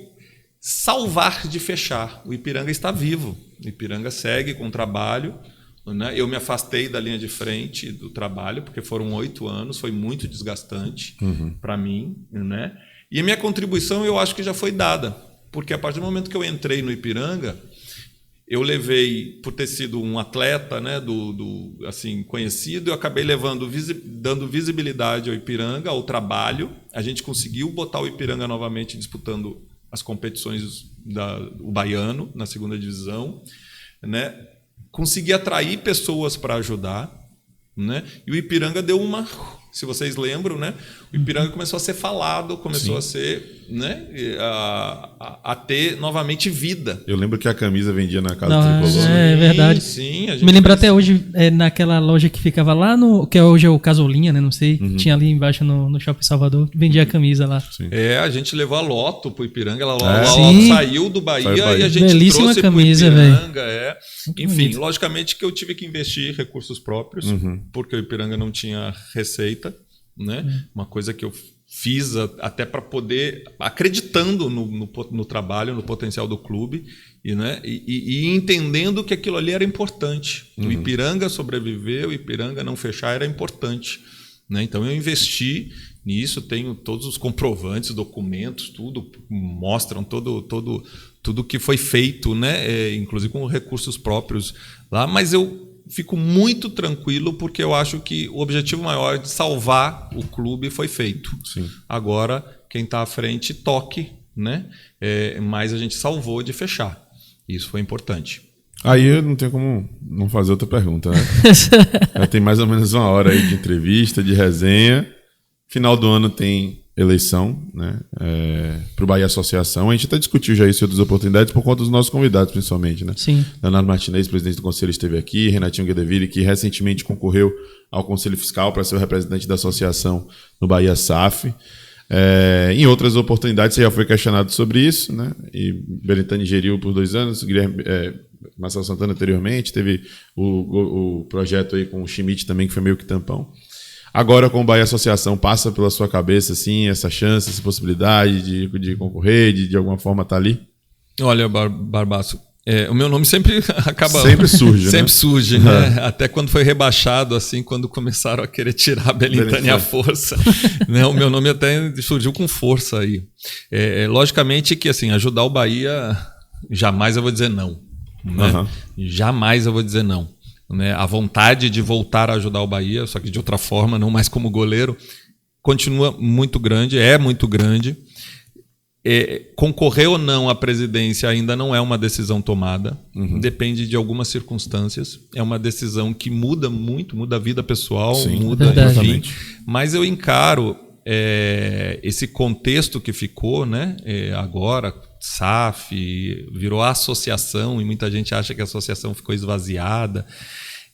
salvar de fechar. O Ipiranga está vivo, o Ipiranga segue com o trabalho, né? Eu me afastei da linha de frente do trabalho, porque foram 8 anos, foi muito desgastante para mim, né? E a minha contribuição eu acho que já foi dada, porque a partir do momento que eu entrei no Ipiranga, eu levei, por ter sido um atleta, né, assim, conhecido, eu acabei dando visibilidade ao Ipiranga, ao trabalho. A gente conseguiu botar o Ipiranga novamente disputando as competições do Baiano, na 2ª divisão, né? Consegui atrair pessoas para ajudar, né? E o Ipiranga deu uma... Se vocês lembram, né? O Ipiranga começou a ser falado, começou a ser, né? A ter novamente vida. Eu lembro que a camisa vendia na casa do Tricolor. É verdade. Sim, me lembro até hoje, naquela loja que ficava lá no... Que hoje é o Casolinha, né? Não sei. Tinha ali embaixo no Shopping Salvador. Vendia a camisa lá. Sim. A gente levou a Loto pro Ipiranga. A Loto saiu do Bahia e a gente belíssima trouxe camisa, pro Ipiranga. Enfim, bonito. Logicamente que eu tive que investir recursos próprios, porque o Ipiranga não tinha receita. Né? Uma coisa que eu fiz até para poder, acreditando no trabalho, no potencial do clube, e entendendo que aquilo ali era importante. O Ipiranga sobreviver, o Ipiranga não fechar era importante. Né? Então eu investi nisso, tenho todos os comprovantes, documentos, tudo mostram tudo que foi feito, né? Inclusive com recursos próprios lá, mas eu fico muito tranquilo, porque eu acho que o objetivo maior de salvar o clube foi feito. Sim. Agora, quem está à frente, toque, né? Mas a gente salvou de fechar. Isso foi importante. Aí eu não tenho como não fazer outra pergunta, né? Já tem mais ou menos 1 hora aí de entrevista, de resenha. Final do ano tem eleição, né? Para o Bahia Associação. A gente até discutiu já isso em outras oportunidades por conta dos nossos convidados, principalmente, né? Sim. Leonardo Martinez, presidente do Conselho, esteve aqui. Renatinho Guedeville, que recentemente concorreu ao Conselho Fiscal para ser o representante da associação no Bahia SAF. Em outras oportunidades, você já foi questionado sobre isso, né? E Belintani geriu por 2 anos, Guilherme, Marcelo Santana anteriormente, teve o projeto aí com o Schmidt também, que foi meio que tampão. Agora, com o Bahia Associação, passa pela sua cabeça assim, essa chance, essa possibilidade de concorrer, de alguma forma estar ali? Olha, Barbaço, o meu nome sempre acaba... Sempre surge, sempre surge, né? Até quando foi rebaixado, assim, quando começaram a querer tirar a Belintani à força. Né? O meu nome até surgiu com força aí. Logicamente que, assim, ajudar o Bahia, jamais eu vou dizer não. Né? Jamais eu vou dizer não. Né? A vontade de voltar a ajudar o Bahia, só que de outra forma, não mais como goleiro, continua muito grande, é muito grande. Concorrer ou não à presidência ainda não é uma decisão tomada, depende de algumas circunstâncias, é uma decisão que muda muito, muda a vida pessoal, sim, muda, enfim, mas eu encaro esse contexto que ficou, né? Agora, SAF, virou associação e muita gente acha que a associação ficou esvaziada.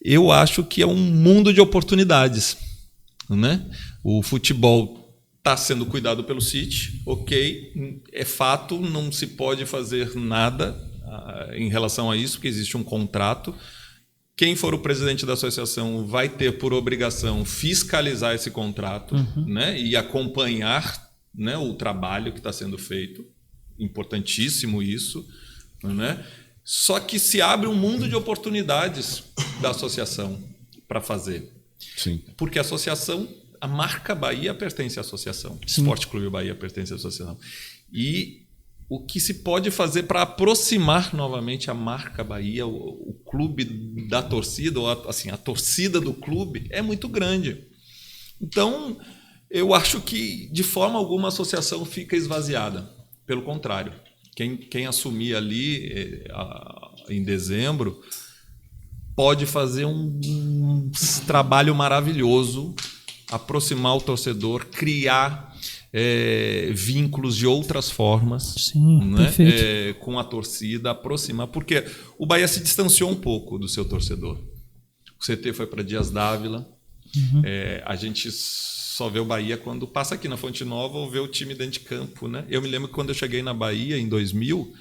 Eu acho que é um mundo de oportunidades, né? O futebol está sendo cuidado pelo City, ok, é fato, não se pode fazer nada em relação a isso, porque existe um contrato. Quem for o presidente da associação vai ter por obrigação fiscalizar esse contrato, né, e acompanhar, né, o trabalho que está sendo feito. Importantíssimo isso, né? Só que se abre um mundo de oportunidades da associação para fazer. Sim. Porque a associação a marca Bahia pertence à associação. Sim. Esporte Clube Bahia pertence à associação. E o que se pode fazer para aproximar novamente a marca Bahia, o clube da torcida, ou assim, a torcida do clube, é muito grande. Então, eu acho que, de forma alguma, a associação fica esvaziada. Pelo contrário, quem assumir ali em dezembro pode fazer um trabalho maravilhoso, aproximar o torcedor, criar vínculos de outras formas. Sim, né? Perfeito. Com a torcida, aproximar, porque o Bahia se distanciou um pouco do seu torcedor. O CT foi para Dias Dávila. A gente só vê o Bahia quando passa aqui na Fonte Nova ou vê o time dentro de campo, né? Eu me lembro que quando eu cheguei na Bahia em 2000,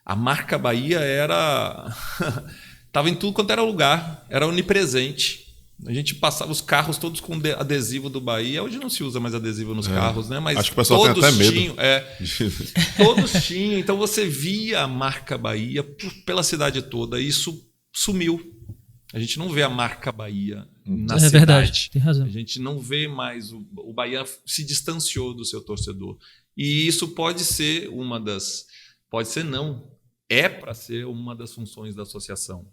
a marca Bahia estava em tudo quanto era lugar, era onipresente. A gente passava os carros todos com adesivo do Bahia. Hoje não se usa mais adesivo nos carros, né? Mas acho que o pessoal tem até medo. Todos tinham. Então você via a marca Bahia pela cidade toda. E isso sumiu. A gente não vê a marca Bahia na cidade. É verdade, tem razão. A gente não vê mais. O Bahia se distanciou do seu torcedor. E isso pode ser uma das... Pode ser não. É para ser uma das funções da associação.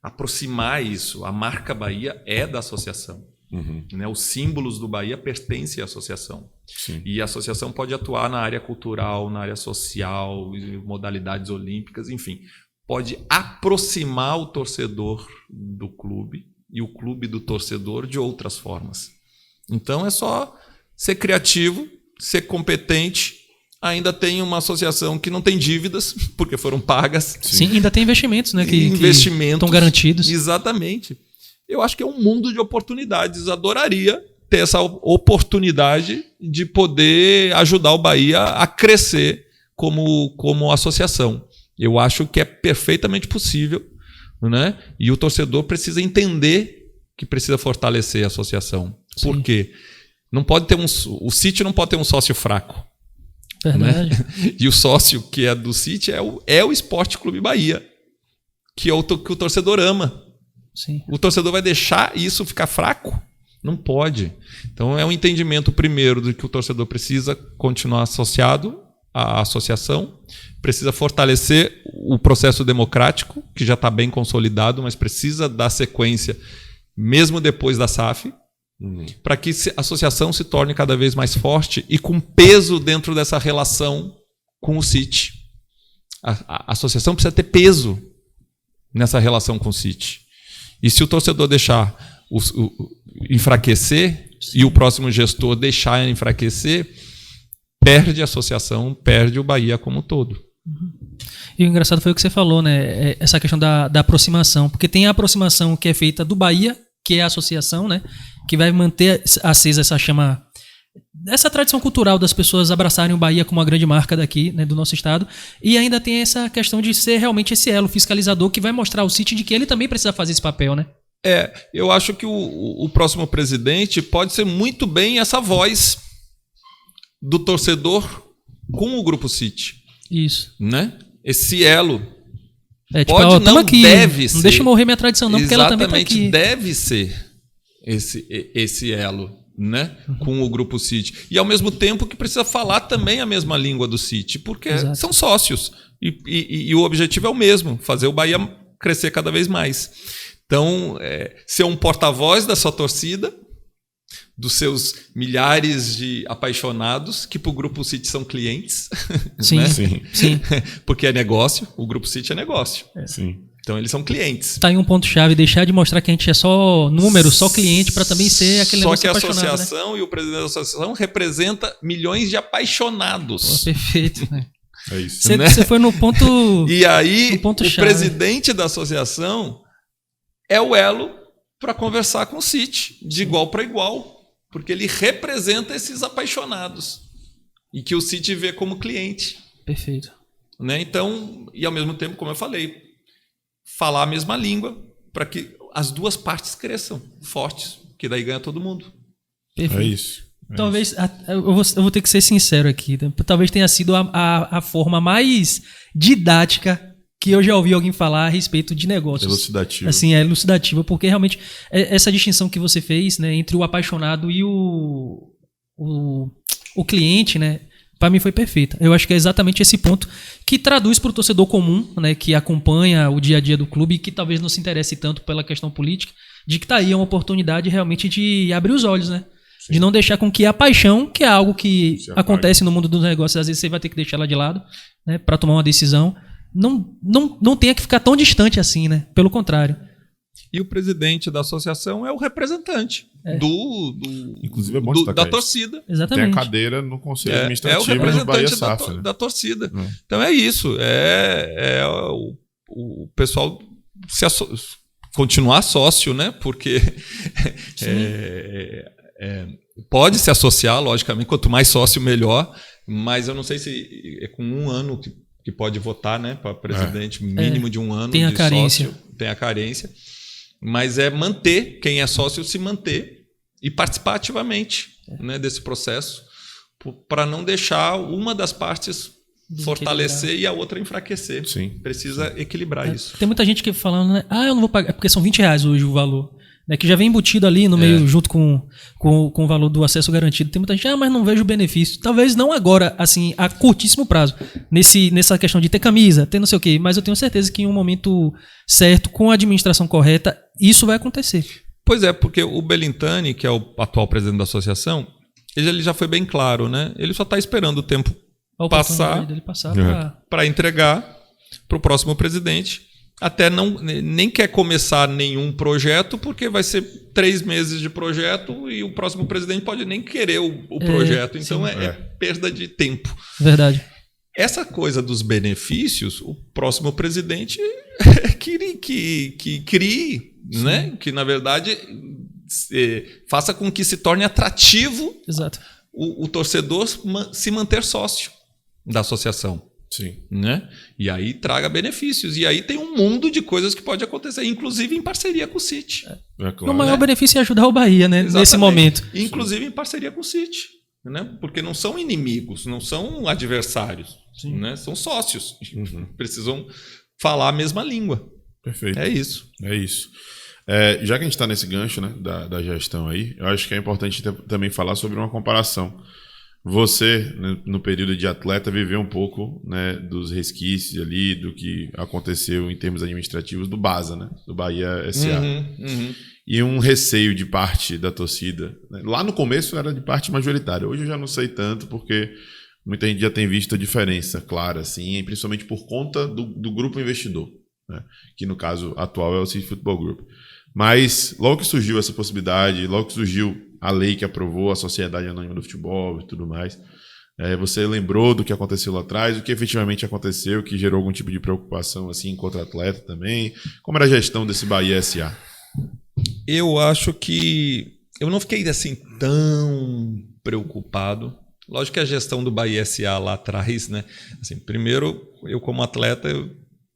Aproximar isso. A marca Bahia é da associação. Né? Os símbolos do Bahia pertencem à associação. Sim. E a associação pode atuar na área cultural, na área social, modalidades olímpicas, enfim. Pode aproximar o torcedor do clube e o clube do torcedor de outras formas. Então é só ser criativo, ser competente. Ainda tem uma associação que não tem dívidas, porque foram pagas. Sim, ainda tem investimentos, né? Que investimentos estão garantidos. Exatamente. Eu acho que é um mundo de oportunidades. Adoraria ter essa oportunidade de poder ajudar o Bahia a crescer como associação. Eu acho que é perfeitamente possível, né? E o torcedor precisa entender que precisa fortalecer a associação. Sim. Por quê? Não pode ter o City não pode ter um sócio fraco. Verdade. Né? E o sócio que é do City é o Esporte Clube Bahia, que o torcedor ama. Sim. O torcedor vai deixar isso ficar fraco? Não pode. Então é um entendimento primeiro de que o torcedor precisa continuar associado à associação, precisa fortalecer o processo democrático, que já está bem consolidado, mas precisa dar sequência mesmo depois da SAF, para que a associação se torne cada vez mais forte e com peso dentro dessa relação com o City. A associação precisa ter peso nessa relação com o City. E se o torcedor deixar enfraquecer, e o próximo gestor deixar enfraquecer, perde a associação, perde o Bahia como um todo. E o engraçado foi o que você falou, né? Essa questão da aproximação. Porque tem a aproximação que é feita do Bahia, que é a associação, né? Que vai manter acesa essa chama, essa tradição cultural das pessoas abraçarem o Bahia como uma grande marca daqui, né, do nosso estado. E ainda tem essa questão de ser realmente esse elo fiscalizador que vai mostrar ao City de que ele também precisa fazer esse papel, né? Eu acho que o próximo presidente pode ser muito bem essa voz do torcedor com o Grupo City. Isso. Né? Esse elo. Tipo, pode, não aqui, deve ser. Não deixa morrer minha tradição, não, porque ela também tá aqui. Exatamente, deve ser esse elo, né? Com o Grupo City. E ao mesmo tempo que precisa falar também a mesma língua do City, porque Exato. São sócios. E o objetivo é o mesmo, fazer o Bahia crescer cada vez mais. Então, ser um porta-voz da sua torcida, dos seus milhares de apaixonados, que para o Grupo City são clientes. Sim, né? sim. Porque é negócio, o Grupo City é negócio. Sim. Então eles são clientes. Tá aí um ponto-chave, deixar de mostrar que a gente é só número, só cliente, para também ser aquele negócio apaixonado. Só que a associação, né? E o presidente da associação representa milhões de apaixonados. Pô, perfeito, né? É isso. Você foi no ponto. E aí, o ponto-chave. presidente da associação é o elo para conversar com o City, de igual para igual. Porque ele representa esses apaixonados. E que o City vê como cliente. Perfeito. Né? Então, e ao mesmo tempo, como eu falei, falar a mesma língua para que as duas partes cresçam fortes, que daí ganha todo mundo. Perfeito. É isso. Talvez, eu vou ter que ser sincero aqui, né? Talvez tenha sido a forma mais didática que eu já ouvi alguém falar a respeito de negócios. Elucidativa. Assim, é elucidativa, porque realmente essa distinção que você fez, né, entre o apaixonado e o cliente, né, para mim foi perfeita. Eu acho que é exatamente esse ponto que traduz para o torcedor comum, né, que acompanha o dia a dia do clube e que talvez não se interesse tanto pela questão política, de que tá aí uma oportunidade realmente de abrir os olhos, né? Sim. De não deixar com que a paixão, que é algo que acontece no mundo dos negócios, às vezes você vai ter que deixar ela de lado, né, para tomar uma decisão, não tenha que ficar tão distante assim, né? Pelo contrário. E o presidente da associação é o representante Inclusive é bom da torcida. Exatamente. Tem a cadeira no conselho administrativo o representante do Bahia SAF, né? da torcida. Então é isso. O pessoal continuar sócio, né? Porque pode se associar, logicamente, quanto mais sócio, melhor. Mas eu não sei se é com 1 ano que pode votar, né? Para presidente, mínimo de 1 ano. Tem a carência. Sócio, tem a carência. Mas é manter, quem é sócio se manter e participar ativamente, né, desse processo, para não deixar uma das partes fortalecer e a outra enfraquecer. Sim. Precisa equilibrar isso. Tem muita gente que falando, né? Eu não vou pagar, porque são R$20 hoje o valor. Né, que já vem embutido ali no meio, junto com o valor do acesso garantido. Tem muita gente, mas não vejo benefício. Talvez não agora, assim, a curtíssimo prazo, nessa questão de ter camisa, ter não sei o quê, mas eu tenho certeza que em um momento certo, com a administração correta, isso vai acontecer. Pois é, porque o Belintani, que é o atual presidente da associação, ele já foi bem claro, né? Ele só está esperando o tempo passar para entregar para o próximo presidente. Até nem quer começar nenhum projeto, porque vai ser 3 meses de projeto e o próximo presidente pode nem querer o projeto. Então é perda de tempo. Verdade. Essa coisa dos benefícios, o próximo presidente que crie, né? Que na verdade faça com que se torne atrativo. Exato. O torcedor se manter sócio da associação. Sim. Né? E aí traga benefícios. E aí tem um mundo de coisas que pode acontecer, inclusive em parceria com o City. O maior benefício é ajudar o Bahia, né? Nesse momento. Inclusive em parceria com o City. Né? Porque não são inimigos, não são adversários. Né? São sócios. Precisam falar a mesma língua. Perfeito. É isso. Já que a gente está nesse gancho, né, da gestão aí, eu acho que é importante também falar sobre uma comparação. Você, né, no período de atleta, viveu um pouco, né, dos resquícios ali, do que aconteceu em termos administrativos do BASA, né, do Bahia SA. E um receio de parte da torcida. Né? Lá no começo era de parte majoritária. Hoje eu já não sei tanto, porque muita gente já tem visto a diferença clara, assim, principalmente por conta do grupo investidor, né, que no caso atual é o City Football Group. Mas logo que surgiu essa possibilidade, logo que surgiu a lei que aprovou a Sociedade Anônima do Futebol e tudo mais, você lembrou do que aconteceu lá atrás, o que efetivamente aconteceu, que gerou algum tipo de preocupação assim contra o atleta também? Como era a gestão desse Bahia SA? Eu acho que eu não fiquei assim tão preocupado. Lógico que a gestão do Bahia SA lá atrás, né? Assim, primeiro, eu como atleta,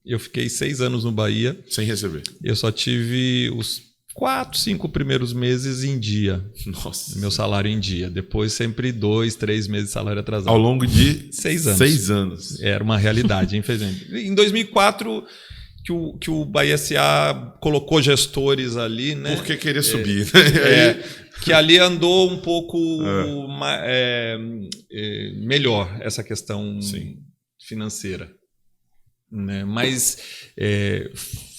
eu fiquei 6 anos no Bahia. Sem receber. Eu só tive os 4, 5 primeiros meses em dia. Nossa. Meu salário em dia. Depois sempre 2, 3 meses de salário atrasado. Ao longo de 6 anos. 6 anos. Era uma realidade, infelizmente. Em 2004, que o Bahia SA colocou gestores ali, né? Porque queria subir. Que ali andou um pouco melhor essa questão financeira. Né? Mas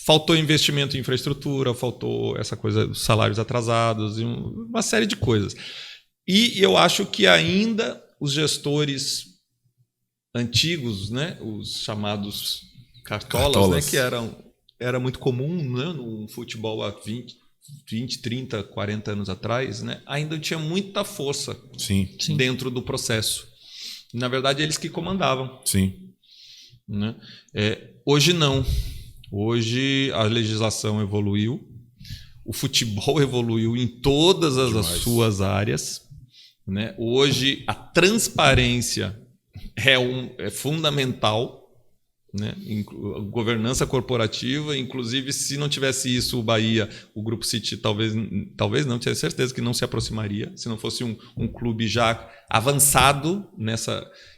faltou investimento em infraestrutura, faltou essa coisa dos salários atrasados, uma série de coisas. E eu acho que ainda os gestores antigos, né, os chamados cartolas. Né, que era muito comum, né, no futebol há 20, 30, 40 anos atrás, né, ainda tinha muita força dentro do processo. Na verdade, eles que comandavam. Sim. Né? Hoje não. Hoje a legislação evoluiu, o futebol evoluiu em todas as suas áreas. Né? Hoje a transparência é fundamental, né? Governança corporativa, inclusive se não tivesse isso, o Bahia, o Grupo City talvez não, tinha certeza que não se aproximaria, se não fosse um clube já avançado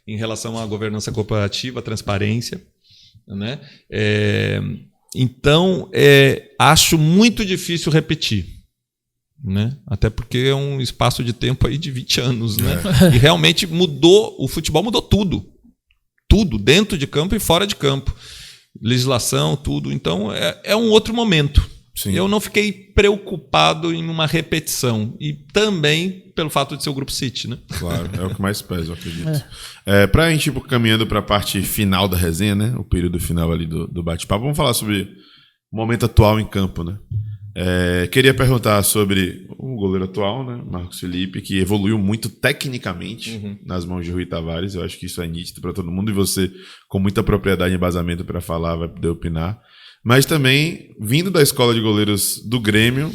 em relação à governança corporativa, à transparência. né? Então, acho muito difícil repetir, né? Até porque é um espaço de tempo aí de 20 anos, né? E realmente o futebol mudou tudo. Tudo, dentro de campo e fora de campo. Legislação, tudo. Então, é um outro momento. Sim. Eu não fiquei preocupado em uma repetição. E também pelo fato de ser o Grupo City, né? Claro, é o que mais pesa, eu acredito. Pra gente ir caminhando para a parte final da resenha, né? O período final ali do bate-papo, vamos falar sobre o momento atual em campo, né? Queria perguntar sobre o goleiro atual, né? Marcos Felipe, que evoluiu muito tecnicamente nas mãos de Rui Tavares. Eu acho que isso é nítido para todo mundo e você, com muita propriedade e embasamento para falar, vai poder opinar. Mas também, vindo da escola de goleiros do Grêmio,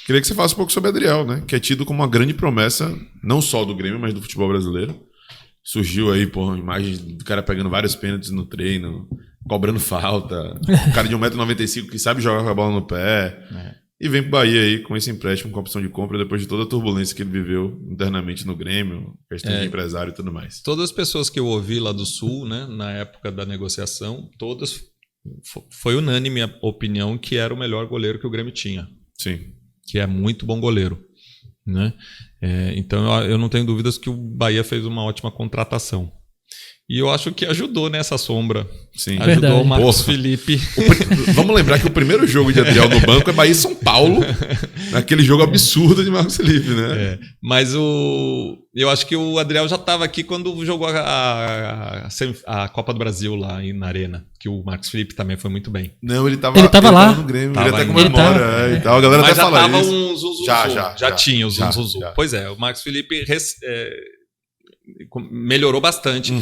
queria que você falasse um pouco sobre Adriel, né? Que é tido como uma grande promessa, não só do Grêmio, mas do futebol brasileiro. Surgiu aí, imagens do cara pegando vários pênaltis no treino, cobrando falta. Um cara de 1,95 m que sabe jogar com a bola no pé. E vem pro Bahia aí com esse empréstimo, com opção de compra, depois de toda a turbulência que ele viveu internamente no Grêmio, questão de empresário e tudo mais. Todas as pessoas que eu ouvi lá do Sul, né, na época da negociação, todas foi unânime a opinião que era o melhor goleiro que o Grêmio tinha. Sim. Que é muito bom goleiro, né? Então eu não tenho dúvidas que o Bahia fez uma ótima contratação. E eu acho que ajudou nessa sombra. Sim. Ajudou Verdade. o Marcos Felipe. Vamos lembrar que o primeiro jogo de Adriel no banco é Bahia e São Paulo, naquele jogo absurdo de Marcos Felipe, né? Mas eu acho que o Adriel já estava aqui quando jogou a Copa do Brasil lá na Arena, que o Marcos Felipe também foi muito bem. Não, ele tava lá no Grêmio, tava ele até ainda. comemora. E tal. A galera Mas até já fala tava isso. um zuzuzu. Já tinha o zuzuzu. Pois é, o Marcos Felipe melhorou bastante.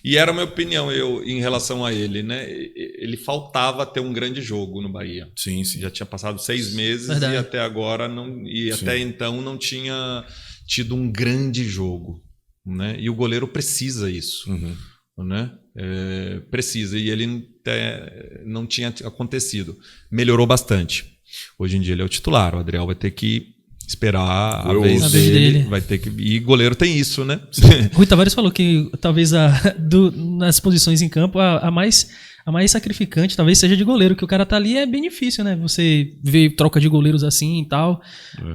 E era a minha opinião em relação a ele, né? Ele faltava ter um grande jogo no Bahia. Sim. Já tinha passado 6 meses. Verdade. E até agora até então não tinha tido um grande jogo, né? E o goleiro precisa isso, né? Precisa, e ele não tinha acontecido. Melhorou bastante. Hoje em dia ele é o titular. O Adriel vai ter que esperar a vez dele. Vai ter que... E goleiro tem isso, né? Rui Tavares falou que talvez nas posições em campo a mais sacrificante talvez seja de goleiro, que o cara tá ali é bem difícil, né? Você vê troca de goleiros assim e tal.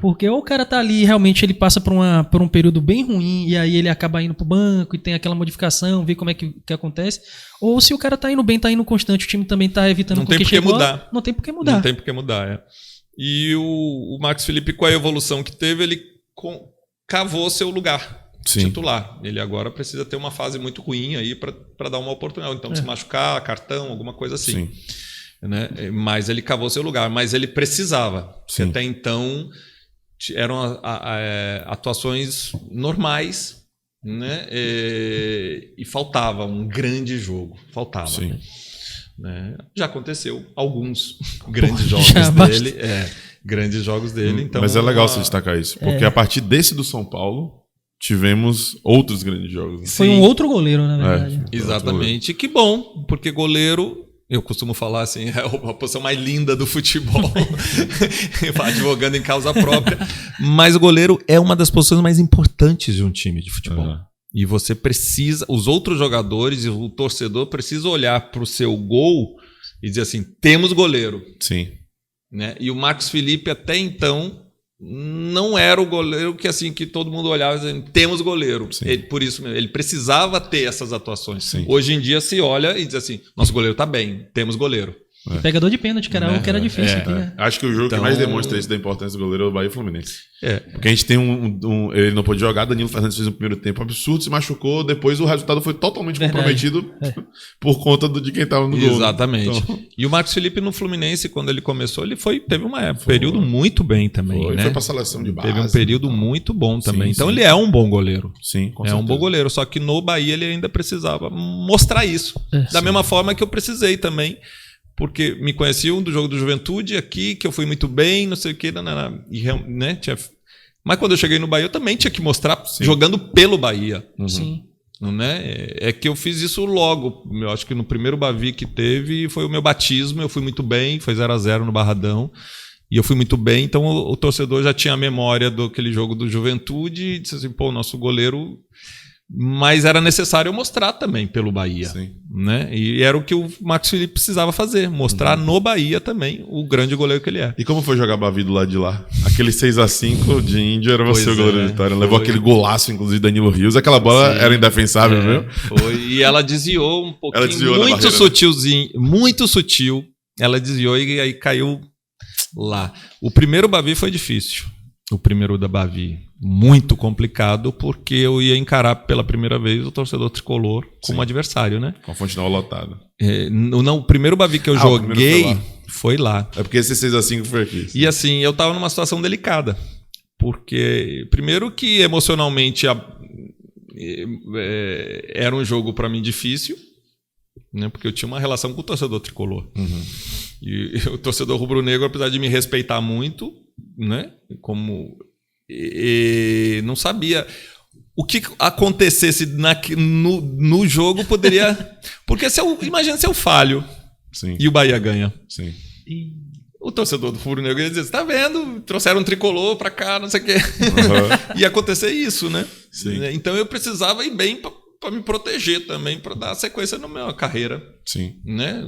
Porque ou o cara tá ali e realmente ele passa por um período bem ruim e aí ele acaba indo pro banco e tem aquela modificação, vê como é que acontece. Ou se o cara tá indo bem, tá indo constante, o time também tá evitando não tem por que mudar. Não tem por que mudar. Não tem por que mudar, E o Marcos Felipe, com a evolução que teve, ele cavou seu lugar titular. Ele agora precisa ter uma fase muito ruim aí para dar uma oportunidade. Então, se machucar, cartão, alguma coisa assim. Né? Mas ele cavou seu lugar. Mas ele precisava. Até então, eram atuações normais, né? E faltava um grande jogo. Faltava. Né? Já aconteceu alguns grandes jogos dele. Grandes jogos dele. Então, mas é legal você destacar isso, porque a partir desse do São Paulo tivemos outros grandes jogos. Né? Foi um outro goleiro, na verdade. Exatamente. Que bom, porque goleiro, eu costumo falar assim, é a posição mais linda do futebol, advogando em causa própria. Mas o goleiro é uma das posições mais importantes de um time de futebol. E você precisa, os outros jogadores e o torcedor precisam olhar para o seu gol e dizer assim, temos goleiro. Sim. Né? E o Marcos Felipe até então não era o goleiro que todo mundo olhava e dizia, temos goleiro. Por isso mesmo, ele precisava ter essas atuações. Hoje em dia se olha e diz assim, nosso goleiro está bem, temos goleiro. E pegador de pênalti, que era o que era difícil aqui, né? Acho que o jogo que mais demonstra isso da importância do goleiro é o Bahia e Fluminense. Porque a gente tem ele não pôde jogar, Danilo Fernandes fez um primeiro tempo absurdo, se machucou, depois o resultado foi totalmente comprometido por conta de quem estava no gol. Exatamente. Então... E o Marcos Felipe no Fluminense, quando ele começou, teve um período muito bem também. Né? Foi pra seleção de base. Teve um período muito bom também. Então ele é um bom goleiro. Sim, com certeza. Um bom goleiro, só que no Bahia ele ainda precisava mostrar isso. Da mesma forma que eu precisei também. Porque me conheciam do jogo do Juventude aqui, que eu fui muito bem, não sei o quê. Né? Mas quando eu cheguei no Bahia, eu também tinha que mostrar jogando pelo Bahia. Sim. Né? É que eu fiz isso logo. Eu acho que no primeiro Bavi que teve, foi o meu batismo, eu fui muito bem, foi 0-0 no Barradão. E eu fui muito bem, então o torcedor já tinha a memória daquele jogo do Juventude e disse assim, pô, nosso goleiro mas era necessário eu mostrar também pelo Bahia. Sim. Né? E era o que o Marcos Felipe precisava fazer, mostrar no Bahia também o grande goleiro que ele é. E como foi jogar Bavi do lado de lá? Aquele 6-5 de Índio era você o goleiro da vitória. Levou aquele golaço, inclusive, Danilo Rios. Aquela bola era indefensável, viu? Foi. E ela desviou um pouquinho, desviou muito sutilzinho, muito sutil. Ela desviou e aí caiu lá. O primeiro Bavi foi difícil. O primeiro da Bavi. Muito complicado, porque eu ia encarar pela primeira vez o torcedor tricolor como adversário, né? Com a Fonte Nova lotada. Não, o primeiro Bavi que eu joguei foi lá. É porque esse 6-5 foi aqui. E assim, eu tava numa situação delicada. Porque, primeiro que emocionalmente era um jogo para mim difícil, né? Porque eu tinha uma relação com o torcedor tricolor. E o torcedor rubro-negro, apesar de me respeitar muito, né? Como... E não sabia o que acontecesse no jogo poderia... Porque imagina se eu falho. Sim. E o Bahia ganha. Sim. O torcedor do Furo Negro ia dizer, você tá vendo? Trouxeram um tricolor pra cá, não sei o quê. Ia acontecer isso, né? Sim. Então eu precisava ir bem para me proteger também, para dar sequência na minha carreira. Sim. Né?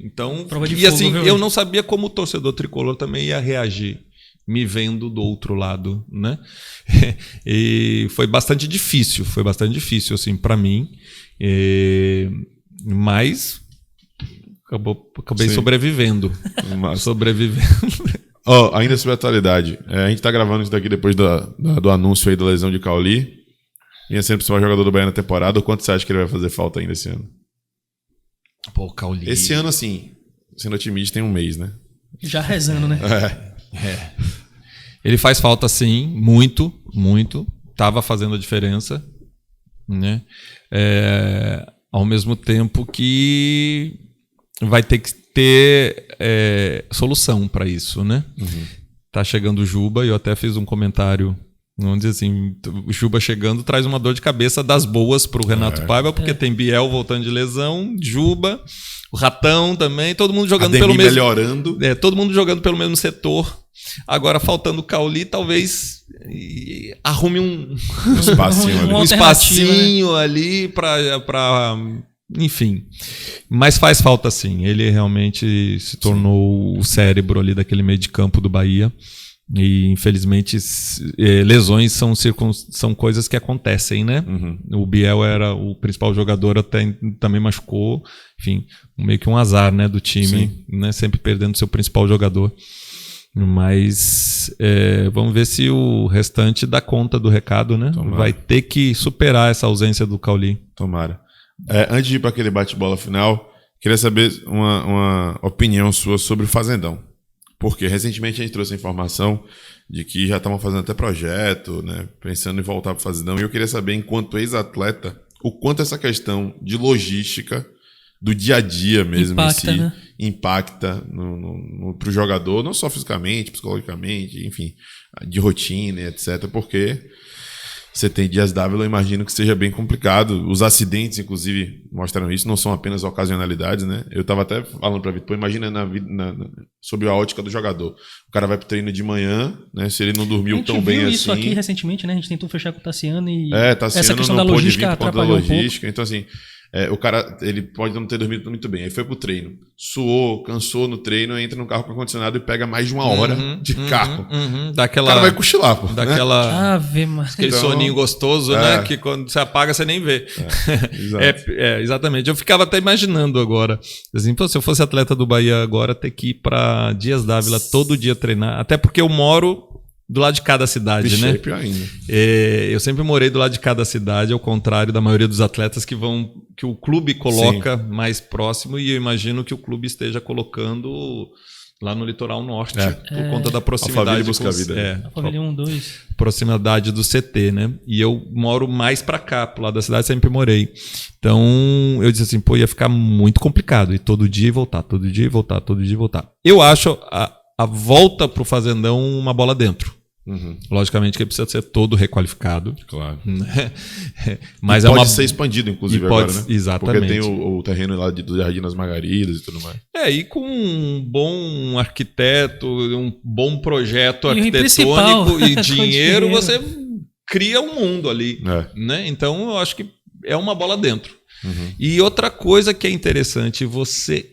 Então, e assim, eu não sabia como o torcedor tricolor também ia reagir, me vendo do outro lado, né? E foi bastante difícil assim para mim, mas acabei sobrevivendo. Ainda sobre a atualidade, a gente tá gravando isso daqui depois do anúncio aí da lesão de Cauli. Vinha sendo o principal jogador do Bahia na temporada. O quanto você acha que ele vai fazer falta ainda esse ano? Pô, Cauli. Esse ano, assim, sendo otimista, tem um mês, né? Já rezando, né? Ele faz falta, sim, muito, muito. Tava fazendo a diferença, né? Ao mesmo tempo que vai ter que ter solução para isso, né? Tá chegando o Juba, e eu até fiz um comentário, vamos dizer assim, o Juba chegando traz uma dor de cabeça das boas pro Renato Paiva, porque tem Biel voltando de lesão, Juba, o Ratão também, todo mundo jogando pelo mesmo... melhorando. Todo mundo jogando pelo mesmo setor. Agora, faltando o Cauli, talvez arrume um espacinho ali para enfim. Mas faz falta, sim. Ele realmente se tornou o cérebro ali daquele meio de campo do Bahia. E, infelizmente, lesões são coisas que acontecem, né? O Biel era o principal jogador, também machucou. Enfim, meio que um azar, né, do time, né? Sempre perdendo seu principal jogador. Mas vamos ver se o restante dá conta do recado, né? Tomara. Vai ter que superar essa ausência do Cauli. Tomara. Antes de ir para aquele bate-bola final, queria saber uma opinião sua sobre o Fazendão. Porque recentemente a gente trouxe a informação de que já estavam fazendo até projeto, né, pensando em voltar para o Fazendão. E eu queria saber, enquanto ex-atleta, o quanto essa questão de logística, do dia a dia mesmo impacta, em si, né? impacta para o jogador, não só fisicamente, psicologicamente, enfim, de rotina, etc. Porque você tem dias d'Ávila, eu imagino que seja bem complicado. Os acidentes, inclusive, mostraram isso, não são apenas ocasionalidades, né? Eu estava até falando para Vitor, imagina sobre a ótica do jogador. O cara vai pro treino de manhã, né? Se ele não dormiu tão bem assim... A gente viu isso aqui recentemente, né? A gente tentou fechar com o Tassiano e Tassiano essa questão da logística atrapalhou um pouco. Então, assim, o cara ele pode não ter dormido muito bem. Aí foi pro treino. Suou, cansou no treino, entra no carro com ar-condicionado e pega mais de uma hora de carro. O cara vai cochilar, pô. Daquela... Ave Maria. Aquele soninho gostoso, né? Que quando você apaga, você nem vê. Exatamente. Eu ficava até imaginando agora. Assim, se eu fosse atleta do Bahia agora, ter que ir pra Dias d'Ávila todo dia treinar. Até porque eu moro do lado de cada cidade, né? Pior ainda. Eu sempre morei do lado de cada cidade, ao contrário da maioria dos atletas que o clube coloca mais próximo, e eu imagino que o clube esteja colocando lá no litoral norte, por conta da proximidade. Alphaville 1, 2. Proximidade do CT, né? E eu moro mais pra cá, pro lado da cidade, sempre morei. Então, eu disse assim, ia ficar muito complicado. E todo dia e voltar, todo dia e voltar, todo dia e voltar. Eu acho a volta pro Fazendão uma bola dentro. Logicamente que ele precisa ser todo requalificado. Claro. Né? Mas pode ser expandido, inclusive, agora, né? Exatamente. Porque tem o terreno lá do Jardim das Margaridas e tudo mais. E com um bom arquiteto, um bom projeto arquitetônico e dinheiro, você cria um mundo ali. Né? Então, eu acho que é uma bola dentro. E outra coisa que é interessante, você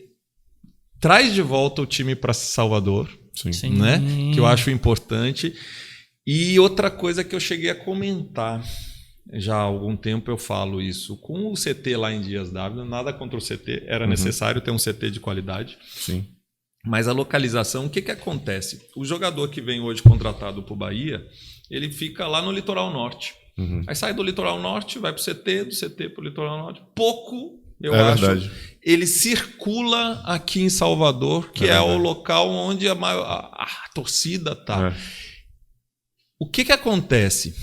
traz de volta o time para Salvador, Sim. Né? Que eu acho importante. E outra coisa que eu cheguei a comentar, já há algum tempo eu falo isso, com o CT lá em Dias Dávila, nada contra o CT, era necessário ter um CT de qualidade. Sim. Mas a localização, o que acontece? O jogador que vem hoje contratado para o Bahia, ele fica lá no Litoral Norte. Aí sai do Litoral Norte, vai para o CT, do CT para o Litoral Norte. Pouco, eu acho, verdade. ele circula aqui em Salvador, que é o local onde a torcida está. O que acontece?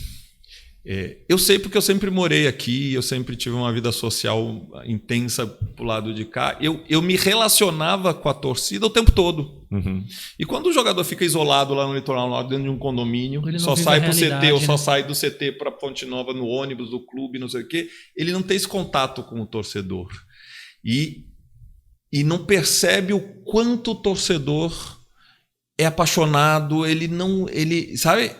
Eu sei porque eu sempre morei aqui, eu sempre tive uma vida social intensa pro lado de cá. Eu me relacionava com a torcida o tempo todo. E quando o jogador fica isolado lá no Litoral Norte, dentro de um condomínio, só sai pro CT ou só sai do CT para Ponte Nova no ônibus do clube, não sei o quê, ele não tem esse contato com o torcedor. E não percebe o quanto o torcedor é apaixonado, sabe?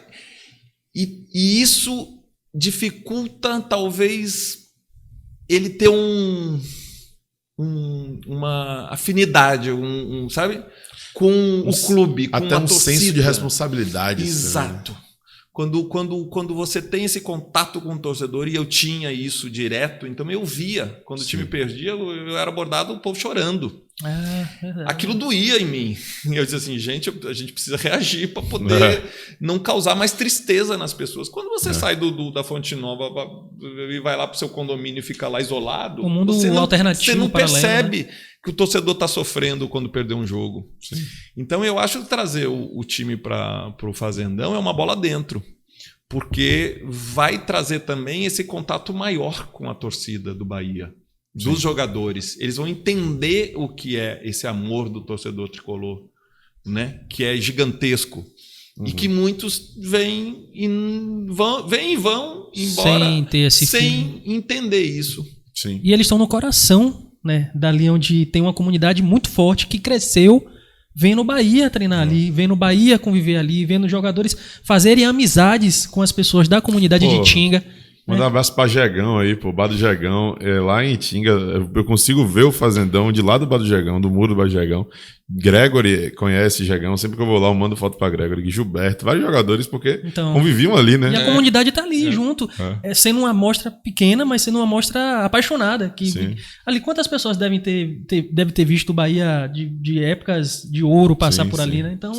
E isso dificulta, talvez, ele ter uma afinidade, sabe? Com o clube, com até a um torcida. senso de responsabilidade. Exato. Né? Quando você tem esse contato com o torcedor, e eu tinha isso direto, então eu via. Quando o time perdia, eu era abordado, o povo chorando. Aquilo doía em mim. Eu dizia assim, gente, a gente precisa reagir para poder não causar mais tristeza nas pessoas. Quando você sai da Fonte Nova e vai lá para o seu condomínio e fica lá isolado, o mundo alternativo, você não paralelo, percebe, né? Que o torcedor está sofrendo quando perdeu um jogo. Então eu acho que trazer o time para o Fazendão é uma bola dentro, porque vai trazer também esse contato maior com a torcida do Bahia. Dos jogadores. Eles vão entender o que é esse amor do torcedor tricolor, né? Que é gigantesco. E que muitos vêm e vão embora sem entender isso. Sim. E eles estão no coração, né? Dali onde tem uma comunidade muito forte que cresceu vendo o Bahia treinar ali, vendo o Bahia conviver ali, vendo os jogadores fazerem amizades com as pessoas da comunidade de Tinga. Mandar um abraço pra Jegão aí, pô, Bar do Jegão. Lá em Tinga, eu consigo ver o Fazendão de lá do Bar do Jegão, do muro do Bar do Jegão. Gregory conhece Jegão, sempre que eu vou lá eu mando foto pra Gregory. Gilberto, vários jogadores, porque conviviam ali, né? E a comunidade tá ali junto, sendo uma amostra pequena, mas sendo uma amostra apaixonada. Ali, quantas pessoas devem ter visto o Bahia de épocas de ouro passar por ali, né? Então...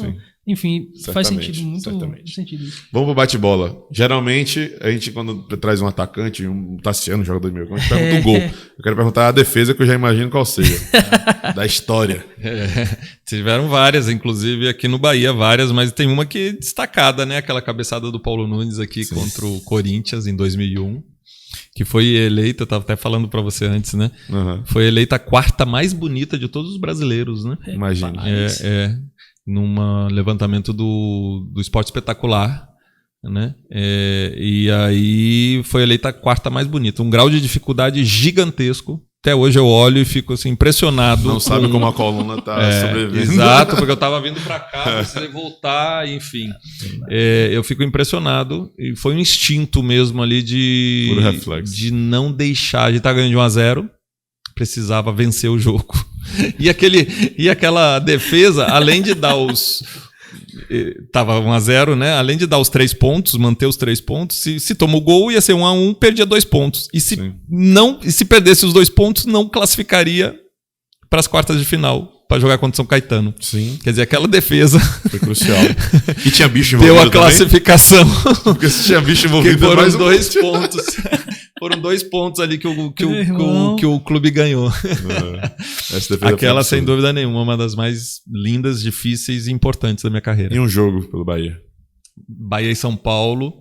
Enfim, faz sentido, muito sentido isso. Vamos pro bate-bola. Geralmente, a gente, quando traz um atacante, um Tassiano, jogador de meio campo, a gente pergunta o gol. Eu quero perguntar a defesa, que eu já imagino qual seja. Da história. Tiveram várias, inclusive aqui no Bahia, várias, mas tem uma que é destacada, né? Aquela cabeçada do Paulo Nunes aqui contra o Corinthians em 2001. Que foi eleita, eu estava até falando para você antes, né? Foi eleita a quarta mais bonita de todos os brasileiros, né? Imagina. Num levantamento do Esporte Espetacular, né? E aí foi eleita a quarta mais bonita. Um grau de dificuldade gigantesco. Até hoje eu olho e fico assim, impressionado. Não sabe como a coluna está sobrevivendo. Exato, porque eu estava vindo para cá, precisei voltar, enfim. Eu fico impressionado. E foi um instinto mesmo ali de não deixar. A gente tá ganhando de 1-0, precisava vencer o jogo. E aquela defesa, além de dar tava 1-0, né? Além de dar os 3 pontos, manter os 3 pontos, se toma o gol, ia ser 1-1, perdia 2 pontos. E se perdesse os 2 pontos, não classificaria para as quartas de final, para jogar contra São Caetano. Sim. Quer dizer, aquela defesa foi crucial. E tinha bicho envolvido. Deu a classificação. Porque se tinha bicho envolvido, foram mais 2 pontos. Foram 2 pontos ali que o clube ganhou. Aquela, sem dúvida nenhuma, uma das mais lindas, difíceis e importantes da minha carreira. E um jogo pelo Bahia? Bahia e São Paulo.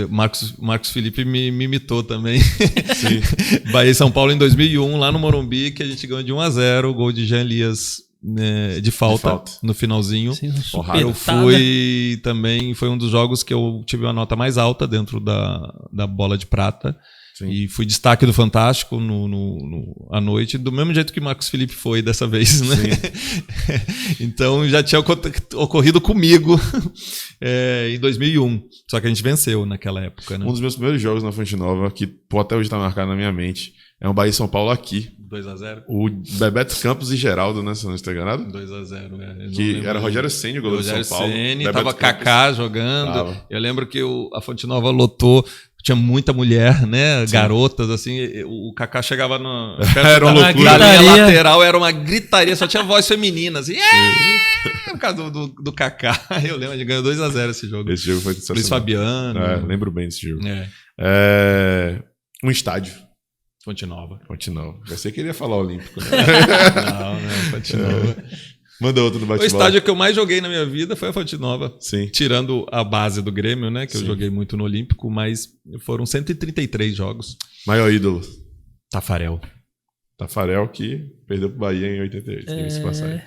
Marcos Felipe me imitou também. Sim. Bahia e São Paulo em 2001, lá no Morumbi, que a gente ganhou de 1-0, gol de Jean Elias de falta no finalzinho. Sim, eu fui também, foi um dos jogos que eu tive uma nota mais alta dentro da bola de prata. Sim. E fui destaque do Fantástico à noite, do mesmo jeito que Marcos Felipe foi dessa vez, né? Então já tinha ocorrido comigo em 2001. Só que a gente venceu naquela época, né? Um dos meus primeiros jogos na Fonte Nova, que até hoje está marcado na minha mente, é um Bahia e São Paulo aqui. 2x0. O Bebeto Campos e Geraldo, né? Se eu não estou enganado. 2x0, Que era Rogério Ceni, o goleiro de São Paulo. Ceni, Bebeto tava Campos. Kaká jogando. Tava. Eu lembro que a Fonte Nova lotou, tinha muita mulher, né? Sim. Garotas, assim. O Kaká chegava Era uma loucura. da linha lateral, era uma gritaria, só tinha voz feminina, assim. Por causa do Kaká. Eu lembro, a gente ganhou 2x0 esse jogo. Esse jogo foi sensacional. Luiz Fabiano. Lembro bem desse jogo. É. Um estádio. Fonte Nova. Fonte Nova. Você queria falar Olímpico, né? Não, Fonte Nova. Manda outro no O bate-bola. estádio que eu mais joguei na minha vida foi a Fonte Nova. Sim. Tirando a base do Grêmio, né? Que Sim. eu joguei muito no Olímpico, mas foram 133 jogos. Maior ídolo. Tafarel. Tafarel, que perdeu pro Bahia em 88.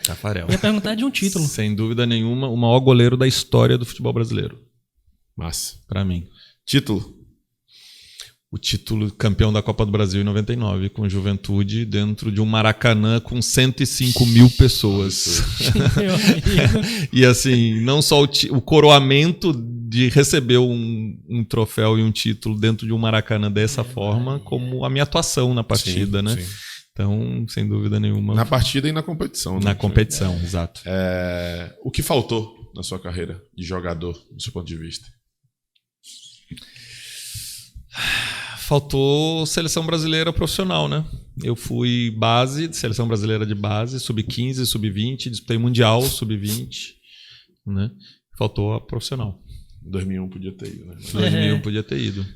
Tafarel. Eu ia perguntar de um título. Sem dúvida nenhuma, o maior goleiro da história do futebol brasileiro. Massa. Pra mim. Título. O título campeão da Copa do Brasil em 99, com Juventude, dentro de um Maracanã com 105 mil pessoas. Meu amigo. E assim, não só o coroamento de receber um troféu e um título dentro de um Maracanã dessa forma, como a minha atuação na partida, né? Sim. Então, sem dúvida nenhuma. Na partida e na competição. Na né? competição, exato. O que faltou na sua carreira de jogador, do seu ponto de vista? Faltou seleção brasileira profissional, né? Eu fui base, seleção brasileira de base, sub-15, sub-20, disputei mundial, sub-20, né? Faltou a profissional. 2001 podia ter ido, né? 2001 podia ter ido.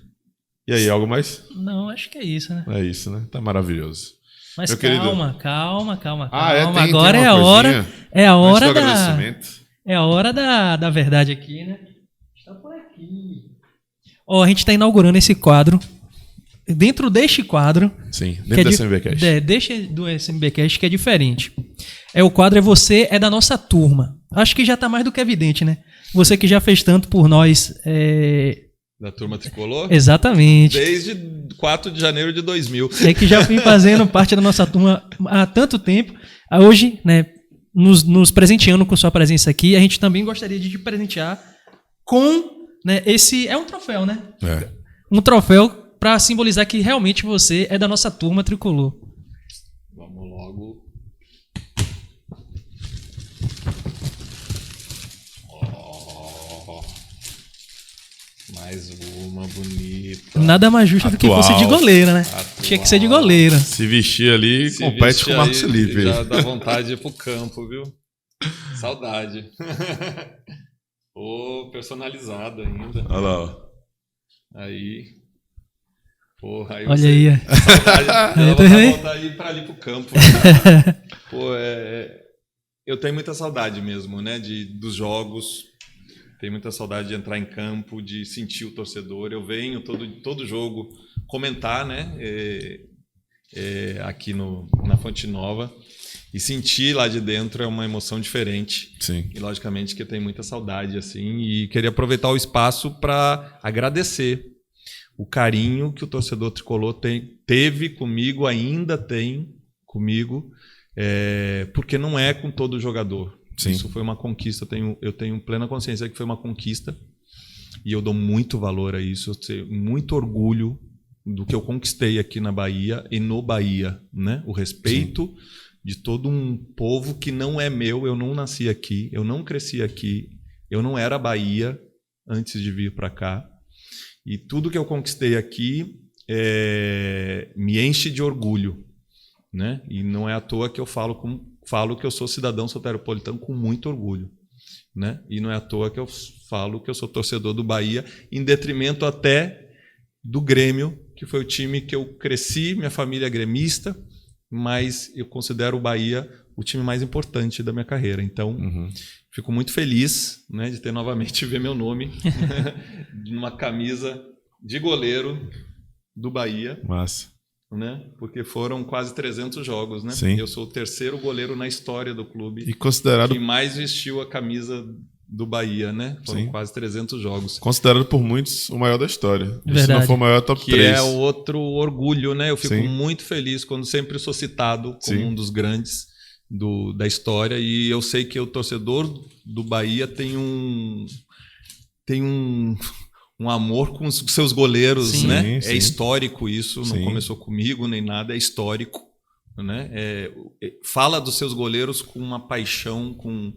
E aí, algo mais? Não, acho que é isso, né? É isso, né? Tá maravilhoso. Mas Meu calma. Tem Agora uma é a hora. coisinha É a antes hora do da. agradecimento. É a hora da verdade aqui, né? Está por aqui. Ó, a gente está inaugurando esse quadro. Dentro deste quadro. Sim, que dentro da SMBcast. Deixa do SMBcast, que é diferente. O quadro é Você é da Nossa Turma. Acho que já está mais do que evidente, né? Você que já fez tanto por nós. Da turma tricolor? Exatamente. Desde 4 de janeiro de 2000. É que já vem fazendo parte da nossa turma há tanto tempo. Hoje, né, nos presenteando com sua presença aqui, a gente também gostaria de te presentear com, né, esse é um troféu, né? Um troféu para simbolizar que realmente você é da nossa turma tricolor. Vamos logo. Mais uma bonita. Nada mais justo do que fosse de goleira, né? Tinha que ser de goleira. Se vestir ali, compete com o Marcos Felipe. Já dá vontade de ir pro campo, viu? Saudade. Personalizado ainda. Olha lá, ó. Aí. Porra, aí olha aí. Saudade. Vontade de ir pra ali pro campo. Pô, eu tenho muita saudade mesmo, né? Dos jogos. Tenho muita saudade de entrar em campo, de sentir o torcedor. Eu venho todo jogo comentar, né? Aqui na Fonte Nova. E sentir lá de dentro é uma emoção diferente. Sim. E logicamente que eu tenho muita saudade, assim. E queria aproveitar o espaço para agradecer o carinho que o torcedor tricolor teve comigo, ainda tem comigo, porque não é com todo jogador. Sim. Isso foi uma conquista, eu tenho plena consciência que foi uma conquista e eu dou muito valor a isso, eu tenho muito orgulho do que eu conquistei aqui na Bahia e no Bahia, né? O respeito Sim. de todo um povo que não é meu, eu não nasci aqui, eu não cresci aqui, eu não era Bahia antes de vir para cá e tudo que eu conquistei aqui me enche de orgulho, né? E não é à toa que eu falo que eu sou cidadão soteropolitano com muito orgulho, né? E não é à toa que eu falo que eu sou torcedor do Bahia, em detrimento até do Grêmio, que foi o time que eu cresci, minha família é gremista, mas eu considero o Bahia o time mais importante da minha carreira. Então, fico muito feliz, né, de ter novamente ver meu nome numa camisa de goleiro do Bahia. Massa. Né? Porque foram quase 300 jogos, né? Sim. Eu sou o terceiro goleiro na história do clube e considerado que mais vestiu a camisa do Bahia, né? Foram Sim. quase 300 jogos. Considerado por muitos o maior da história. Verdade. Se não for o maior, top Que 3. é outro orgulho, né? Eu fico Sim. muito feliz quando sempre sou citado como Sim. um dos grandes da história. E eu sei que o torcedor do Bahia tem um amor com os seus goleiros, Sim. né? Sim. É histórico isso, não Sim. começou comigo nem nada, é histórico, né? Fala dos seus goleiros com uma paixão, com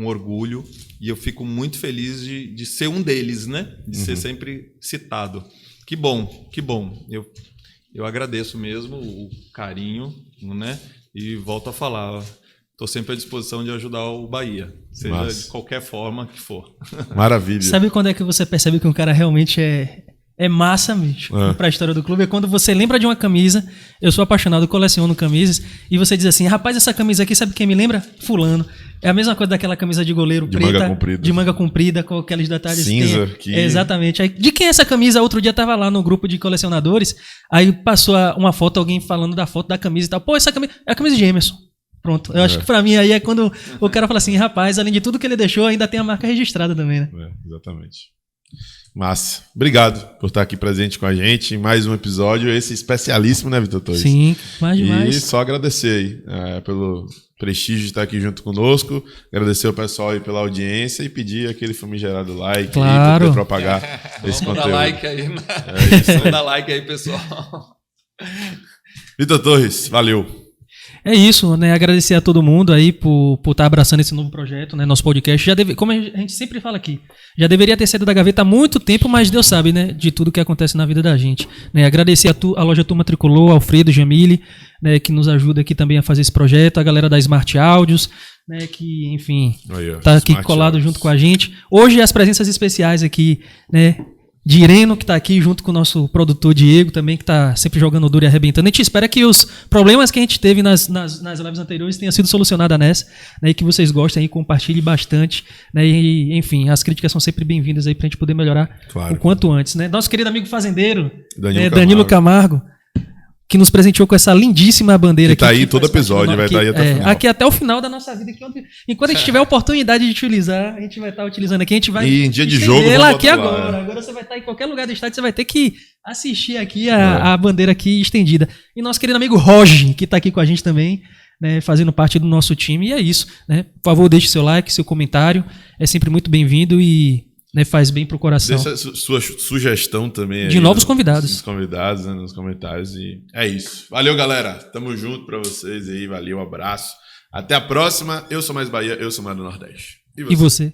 orgulho, e eu fico muito feliz de ser um deles, né? De ser sempre citado. Que bom, que bom. Eu agradeço mesmo o carinho, né? E volto a falar, estou sempre à disposição de ajudar o Bahia, seja Massa. de qualquer forma que for. Maravilha. Sabe quando é que você percebe que um cara realmente é massa, bicho, pra história do clube? É quando você lembra de uma camisa. Eu sou apaixonado, coleciono camisas, e você diz assim: rapaz, essa camisa aqui, sabe quem me lembra? Fulano. É a mesma coisa daquela camisa de goleiro De preta, manga comprida. de manga comprida, com aqueles detalhes. Cinza, que- Exatamente. Aí, de quem é essa camisa? Outro dia tava lá no grupo de colecionadores, aí passou uma foto, alguém falando da foto da camisa e tal. Pô, essa camisa é a camisa de Emerson. Pronto. Eu acho que pra mim aí é quando o cara fala assim: rapaz, além de tudo que ele deixou, ainda tem a marca registrada também, né? Exatamente. Massa. Obrigado por estar aqui presente com a gente em mais um episódio, esse especialíssimo, né, Vitor Torres? Sim, mais demais. E só agradecer aí pelo prestígio de estar aqui junto conosco, agradecer o pessoal aí pela audiência e pedir aquele famigerado like aí Claro. para poder propagar esse Vamos conteúdo. dar like aí, né? Vamos dar like aí, pessoal. Vitor Torres, valeu. É isso, né? Agradecer a todo mundo aí por estar abraçando esse novo projeto, né? Nosso podcast. Como a gente sempre fala aqui, já deveria ter saído da gaveta há muito tempo, mas Deus sabe, né? De tudo que acontece na vida da gente. Né? Agradecer a loja Turma Tricolor, Alfredo, Jamile, né? Que nos ajuda aqui também a fazer esse projeto. A galera da Smart Áudios, né? Que, enfim, Aí, ó, tá aqui Smart colado Áudios. junto com a gente. Hoje as presenças especiais aqui, né? De Ireno, que está aqui junto com o nosso produtor Diego também, que está sempre jogando duro e arrebentando. A gente espera que os problemas que a gente teve nas lives anteriores tenham sido solucionados nessa, né, e que vocês gostem e compartilhem bastante. Né, e, enfim, as críticas são sempre bem-vindas aí para a gente poder melhorar Claro. o quanto antes. Né? Nosso querido amigo fazendeiro, Danilo Danilo Camargo, que nos presenteou com essa lindíssima bandeira Que tá aqui. aí todo faz parte episódio, do- vai que- estar aí até o final. Aqui até o final da nossa vida. Enquanto a gente tiver a oportunidade de utilizar, a gente vai estar utilizando aqui. A gente vai E em dia de estender jogo, vamos ela botar aqui lá, agora. é. Agora você vai estar em qualquer lugar do estádio, você vai ter que assistir aqui a bandeira aqui estendida. E nosso querido amigo Roger, que está aqui com a gente também, né, fazendo parte do nosso time. E é isso. Né? Por favor, deixe seu like, seu comentário. É sempre muito bem-vindo e, né, faz bem pro coração. Deixa sua sugestão também. De aí novos no- convidados. Nos convidados, né, nos comentários. E é isso. Valeu, galera. Tamo junto pra vocês aí. Valeu, abraço. Até a próxima. Eu sou mais Bahia, eu sou mais do Nordeste. E você?